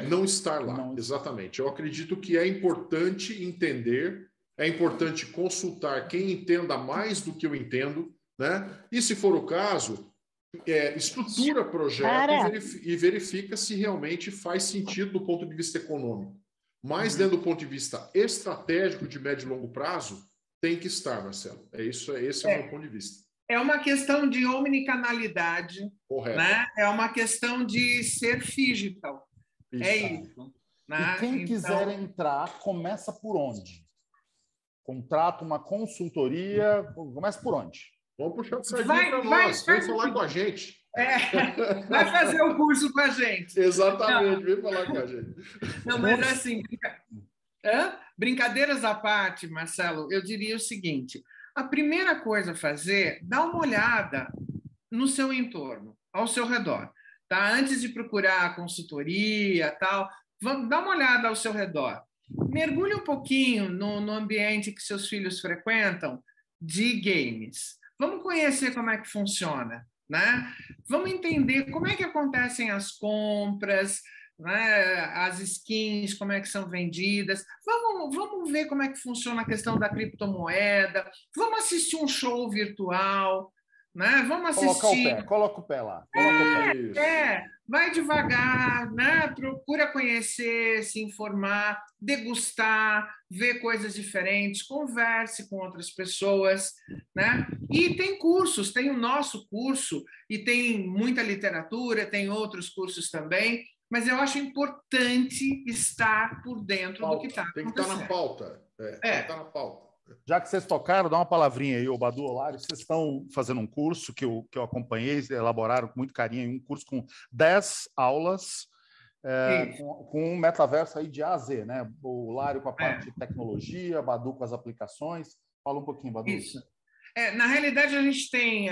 não estar lá. Exatamente. Eu acredito que é importante entender, é importante consultar quem entenda mais do que eu entendo, né? E se for o caso, estrutura projeto e verifica se realmente faz sentido do ponto de vista econômico. Mas dentro do ponto de vista estratégico de médio e longo prazo, tem que estar, Marcelo. Esse é o meu ponto de vista. É uma questão de omnicanalidade. Correto. Né? É uma questão de ser digital. Isso. Né? E quem quiser entrar, começa por onde? Contrata uma consultoria, começa por onde? Vamos puxar o sardinha para nós. Vem falar com a gente. Vai fazer o curso com a gente. Exatamente, vem falar com a gente. Não, mas assim, brincadeiras à parte, Marcelo, eu diria o seguinte, a primeira coisa a fazer, dá uma olhada no seu entorno, ao seu redor, tá? Antes de procurar a consultoria, tal, dá uma olhada ao seu redor. Mergulhe um pouquinho no ambiente que seus filhos frequentam de games. Vamos conhecer como é que funciona, né? Vamos entender como é que acontecem as compras, né? As skins, como é que são vendidas. Vamos ver como é que funciona a questão da criptomoeda. Vamos assistir um show virtual, né? Vamos assistir. Coloca o pé lá. Vai devagar, né? Procura conhecer, se informar, degustar, ver coisas diferentes, converse com outras pessoas, né? E tem cursos, tem o nosso curso e tem muita literatura, tem outros cursos também, mas eu acho importante estar por dentro do que está acontecendo. Tem que estar na pauta. Tem que estar na pauta. Já que vocês tocaram, dá uma palavrinha aí, o Badu, Olário. Vocês estão fazendo um curso que eu acompanhei, elaboraram com muito carinho, um curso com 10 aulas, com um metaverso aí de A a Z, né? O Olário com a parte de tecnologia, Badu com as aplicações. Fala um pouquinho, Badu. Isso. Na realidade, a gente tem...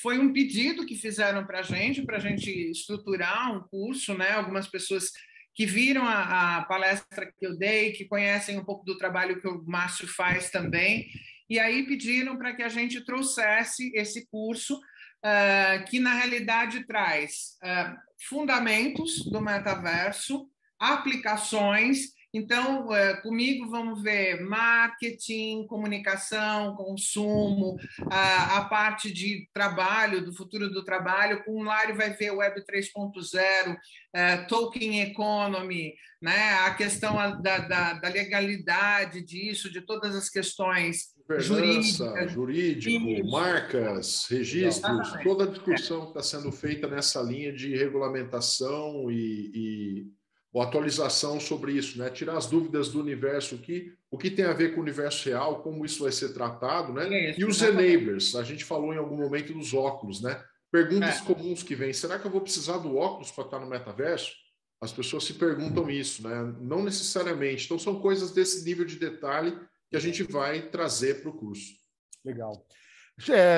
foi um pedido que fizeram para a gente estruturar um curso, né? Algumas pessoas que viram a palestra que eu dei, que conhecem um pouco do trabalho que o Márcio faz também, e aí pediram para que a gente trouxesse esse curso, que na realidade traz fundamentos do metaverso, aplicações. Então, comigo vamos ver marketing, comunicação, consumo, a parte de trabalho, do futuro do trabalho. Com o Lário vai ver Web 3.0, token economy, né? A questão da legalidade disso, de todas as questões jurídico, marcas, registros, toda a discussão que está sendo feita nessa linha de regulamentação ou atualização sobre isso, né? Tirar as dúvidas do universo aqui, o que tem a ver com o universo real, como isso vai ser tratado, né? E os enablers, a gente falou em algum momento dos óculos, né? Perguntas comuns que vêm, será que eu vou precisar do óculos para estar no metaverso? As pessoas se perguntam isso, né? Não necessariamente. Então, são coisas desse nível de detalhe que a gente vai trazer para o curso. Legal.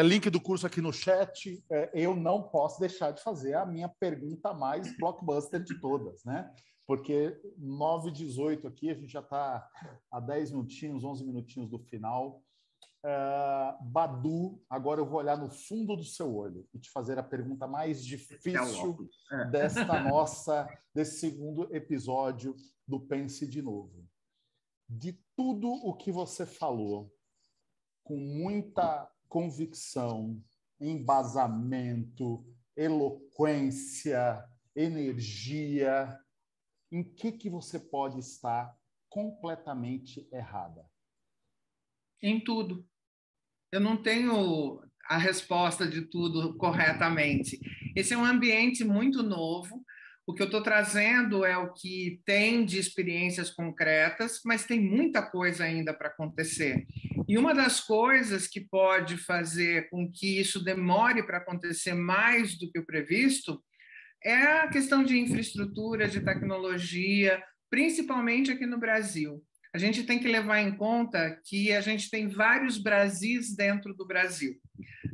Link do curso aqui no chat. Eu não posso deixar de fazer a minha pergunta mais blockbuster de todas, né? Porque 9h18 aqui, a gente já está a 10 minutinhos, 11 minutinhos do final. Badu, agora eu vou olhar no fundo do seu olho e te fazer a pergunta mais difícil desse segundo episódio do Pense de Novo. De tudo o que você falou, com muita convicção, embasamento, eloquência, energia, em que você pode estar completamente errada? Em tudo. Eu não tenho a resposta de tudo corretamente. Esse é um ambiente muito novo. O que eu estou trazendo é o que tem de experiências concretas, mas tem muita coisa ainda para acontecer. E uma das coisas que pode fazer com que isso demore para acontecer mais do que o previsto é a questão de infraestrutura, de tecnologia, principalmente aqui no Brasil. A gente tem que levar em conta que a gente tem vários Brasis dentro do Brasil,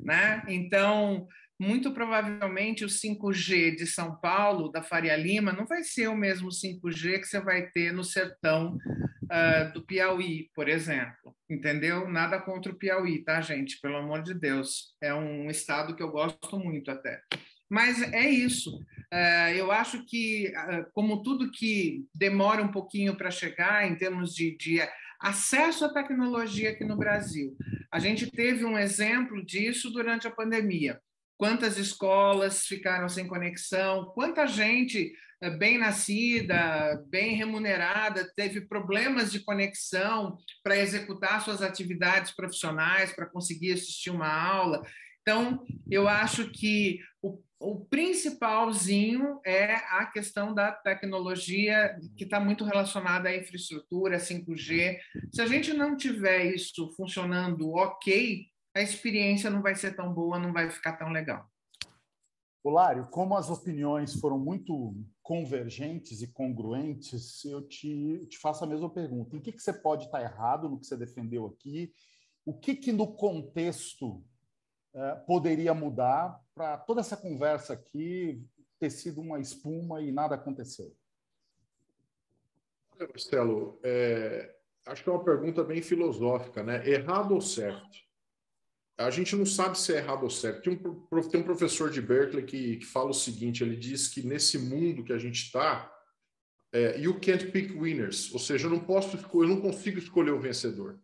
né? Então, muito provavelmente o 5G de São Paulo, da Faria Lima, não vai ser o mesmo 5G que você vai ter no sertão do Piauí, por exemplo. Entendeu? Nada contra o Piauí, tá, gente? Pelo amor de Deus. É um estado que eu gosto muito até. Mas é isso. Eu acho que, como tudo que demora um pouquinho para chegar, em termos de acesso à tecnologia aqui no Brasil, a gente teve um exemplo disso durante a pandemia. Quantas escolas ficaram sem conexão, quanta gente bem nascida, bem remunerada, teve problemas de conexão para executar suas atividades profissionais, para conseguir assistir uma aula. Então, eu acho que o principalzinho é a questão da tecnologia, que está muito relacionada à infraestrutura, 5G. Se a gente não tiver isso funcionando ok, a experiência não vai ser tão boa, não vai ficar tão legal. Olário, como as opiniões foram muito convergentes e congruentes, eu te faço a mesma pergunta. Em que você pode estar errado no que você defendeu aqui? O que no contexto poderia mudar para toda essa conversa aqui ter sido uma espuma e nada aconteceu? Olha, Marcelo, acho que é uma pergunta bem filosófica, né? Errado ou certo? A gente não sabe se é errado ou certo. Tem um professor de Berkeley que fala o seguinte, ele diz que nesse mundo que a gente está, you can't pick winners, ou seja, eu não consigo escolher o vencedor.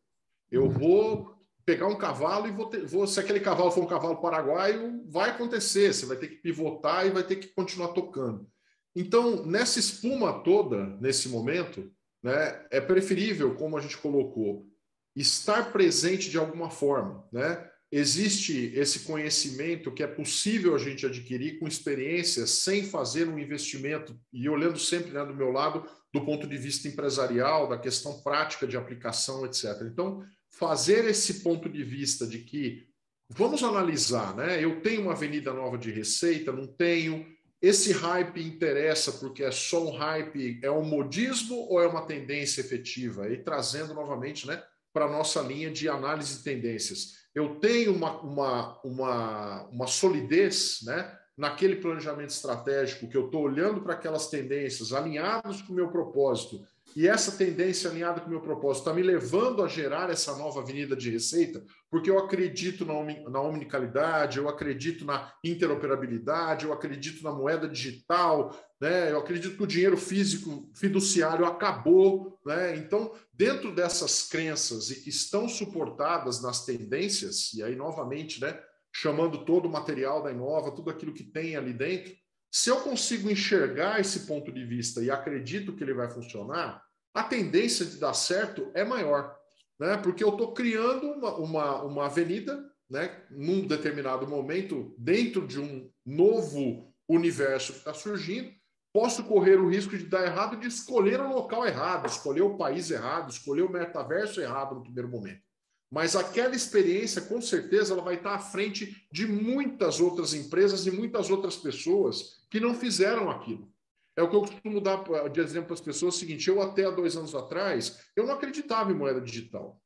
Eu vou pegar um cavalo e se aquele cavalo for um cavalo paraguaio, vai acontecer, você vai ter que pivotar e vai ter que continuar tocando. Então, nessa espuma toda, nesse momento, né, é preferível, como a gente colocou, estar presente de alguma forma, né? Existe esse conhecimento que é possível a gente adquirir com experiência, sem fazer um investimento, e olhando sempre, né, do meu lado, do ponto de vista empresarial, da questão prática de aplicação, etc. Então, fazer esse ponto de vista de que vamos analisar, né? Eu tenho uma avenida nova de receita, não tenho. Esse hype interessa porque é só um hype, é um modismo ou é uma tendência efetiva? E trazendo novamente, né, para a nossa linha de análise de tendências. Eu tenho uma solidez, né, naquele planejamento estratégico que eu estou olhando para aquelas tendências alinhadas com o meu propósito, e essa tendência alinhada com o meu propósito está me levando a gerar essa nova avenida de receita, porque eu acredito na omnicalidade, eu acredito na interoperabilidade, eu acredito na moeda digital, né? Eu acredito que o dinheiro físico fiduciário acabou, né? Então, dentro dessas crenças e que estão suportadas nas tendências, e aí novamente, né, chamando todo o material da Inova, tudo aquilo que tem ali dentro, se eu consigo enxergar esse ponto de vista e acredito que ele vai funcionar, a tendência de dar certo é maior, né? Porque eu estou criando uma avenida, né, num determinado momento, dentro de um novo universo que está surgindo. Posso correr o risco de dar errado, de escolher o local errado, escolher o país errado, escolher o metaverso errado no primeiro momento. Mas aquela experiência, com certeza, ela vai estar à frente de muitas outras empresas e muitas outras pessoas que não fizeram aquilo. É o que eu costumo dar de exemplo para as pessoas, é o seguinte: eu até há 2 anos atrás, eu não acreditava em moeda digital.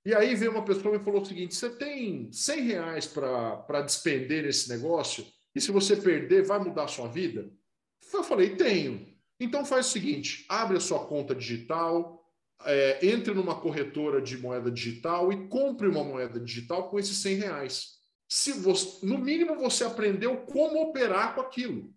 E aí veio uma pessoa e me falou o seguinte: você tem R$100 para despender nesse negócio? E se você perder, vai mudar a sua vida? Eu falei, tenho. Então faz o seguinte, abre a sua conta digital, entre numa corretora de moeda digital e compre uma moeda digital com esses R$100. Se você, no mínimo você aprendeu como operar com aquilo,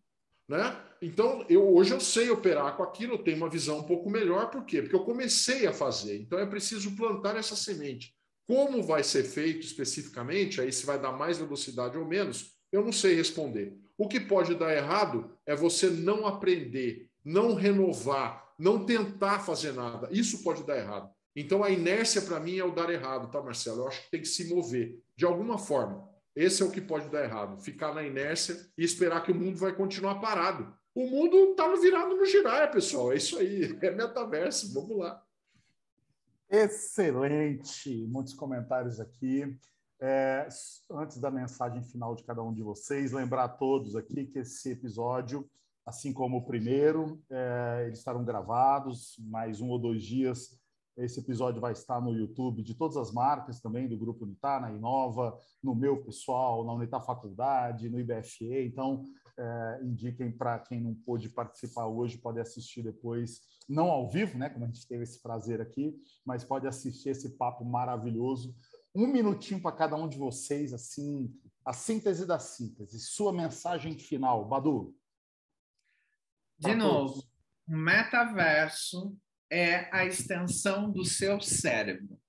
né? Então, hoje eu sei operar com aquilo, eu tenho uma visão um pouco melhor. Por quê? Porque eu comecei a fazer. Então, é preciso plantar essa semente. Como vai ser feito especificamente, aí se vai dar mais velocidade ou menos, eu não sei responder. O que pode dar errado é você não aprender, não renovar, não tentar fazer nada. Isso pode dar errado. Então, a inércia, para mim, é o dar errado, tá, Marcelo? Eu acho que tem que se mover, de alguma forma. Esse é o que pode dar errado, ficar na inércia e esperar que o mundo vai continuar parado. O mundo está virado no giraia, pessoal. É isso aí, é metaverso, vamos lá. Excelente, muitos comentários aqui. Antes da mensagem final de cada um de vocês, lembrar a todos aqui que esse episódio, assim como o primeiro, eles estarão gravados, mais 1 ou 2 dias. Esse episódio vai estar no YouTube de todas as marcas também, do Grupo Unitar, na Inova, no meu pessoal, na Unitar Faculdade, no IBFE. Então, indiquem para quem não pôde participar hoje, pode assistir depois, não ao vivo, né, como a gente teve esse prazer aqui, mas pode assistir esse papo maravilhoso. 1 minutinho para cada um de vocês, assim, a síntese da síntese. Sua mensagem final, Badu. De novo, o metaverso é a extensão do seu cérebro.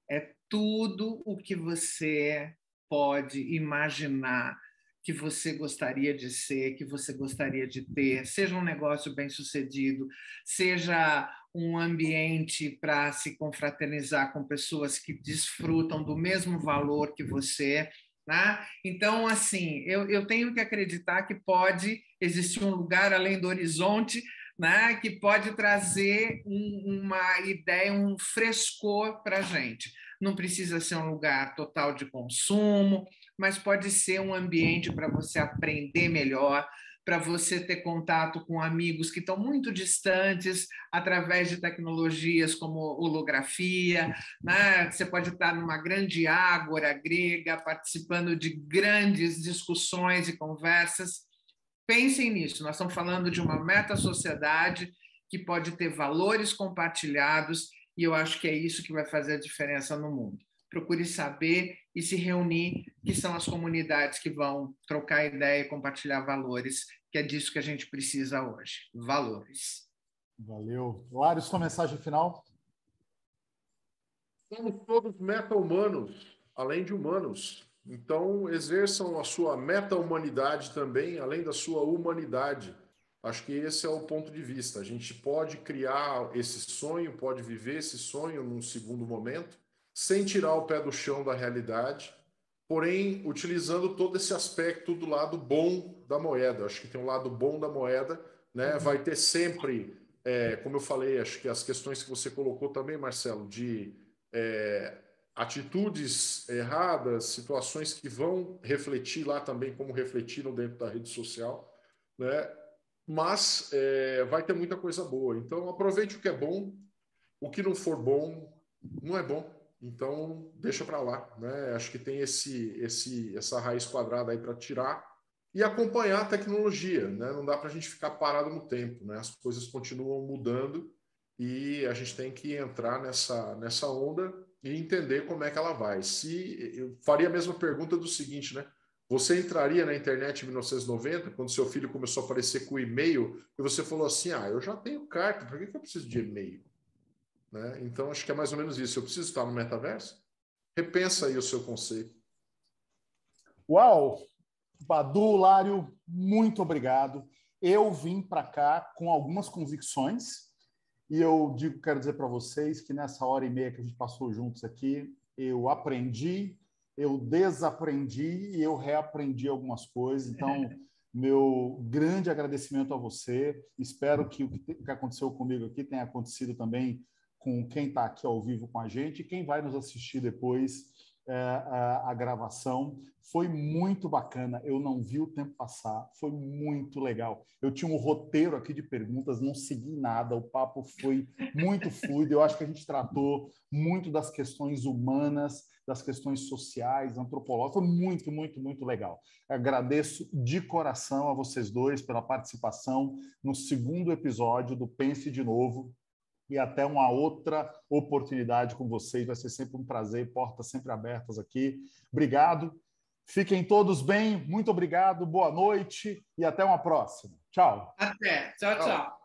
É tudo o que você pode imaginar que você gostaria de ser, que você gostaria de ter, seja um negócio bem-sucedido, seja um ambiente para se confraternizar com pessoas que desfrutam do mesmo valor que você, né? Então, assim, eu tenho que acreditar que pode existir um lugar além do horizonte, né, que pode trazer uma ideia, um frescor para a gente. Não precisa ser um lugar total de consumo, mas pode ser um ambiente para você aprender melhor, para você ter contato com amigos que estão muito distantes através de tecnologias como holografia, né? Você pode estar numa grande ágora grega, participando de grandes discussões e conversas. Pensem nisso, nós estamos falando de uma meta-sociedade que pode ter valores compartilhados e eu acho que é isso que vai fazer a diferença no mundo. Procure saber e se reunir, que são as comunidades que vão trocar ideia e compartilhar valores, que é disso que a gente precisa hoje. Valores. Valeu. Lário, sua mensagem final? Somos todos meta-humanos, além de humanos. Então, exerçam a sua meta-humanidade também, além da sua humanidade. Acho que esse é o ponto de vista. A gente pode criar esse sonho, pode viver esse sonho num segundo momento, sem tirar o pé do chão da realidade, porém, utilizando todo esse aspecto do lado bom da moeda. Acho que tem um lado bom da moeda, né? Vai ter sempre, como eu falei, acho que as questões que você colocou também, Marcelo, de atitudes erradas, situações que vão refletir lá também, como refletiram dentro da rede social, né? Mas vai ter muita coisa boa. Então, aproveite o que é bom, o que não for bom, não é bom. Então, deixa para lá, né? Acho que tem essa raiz quadrada aí para tirar e acompanhar a tecnologia, né? Não dá para a gente ficar parado no tempo, né? As coisas continuam mudando e a gente tem que entrar nessa onda e entender como é que ela vai. Eu faria a mesma pergunta do seguinte, né? Você entraria na internet em 1990, quando seu filho começou a aparecer com e-mail, e você falou assim, eu já tenho carta, por que eu preciso de e-mail? Né? Então, acho que é mais ou menos isso. Eu preciso estar no metaverso? Repensa aí o seu conceito. Uau! Badu, Lário, muito obrigado. Eu vim para cá com algumas convicções e quero dizer para vocês que nessa hora e meia que a gente passou juntos aqui, eu aprendi, eu desaprendi e eu reaprendi algumas coisas. Então, meu grande agradecimento a você. Espero que o que aconteceu comigo aqui tenha acontecido também com quem está aqui ao vivo com a gente e quem vai nos assistir depois a gravação. Foi muito bacana, eu não vi o tempo passar, foi muito legal. Eu tinha um roteiro aqui de perguntas, não segui nada, o papo foi muito fluido, eu acho que a gente tratou muito das questões humanas, das questões sociais, antropológicas, foi muito, muito, muito legal. Agradeço de coração a vocês dois pela participação no segundo episódio do Pense de Novo, e até uma outra oportunidade com vocês. Vai ser sempre um prazer, portas sempre abertas aqui. Obrigado. Fiquem todos bem. Muito obrigado. Boa noite e até uma próxima. Tchau. Até. Tchau, tchau.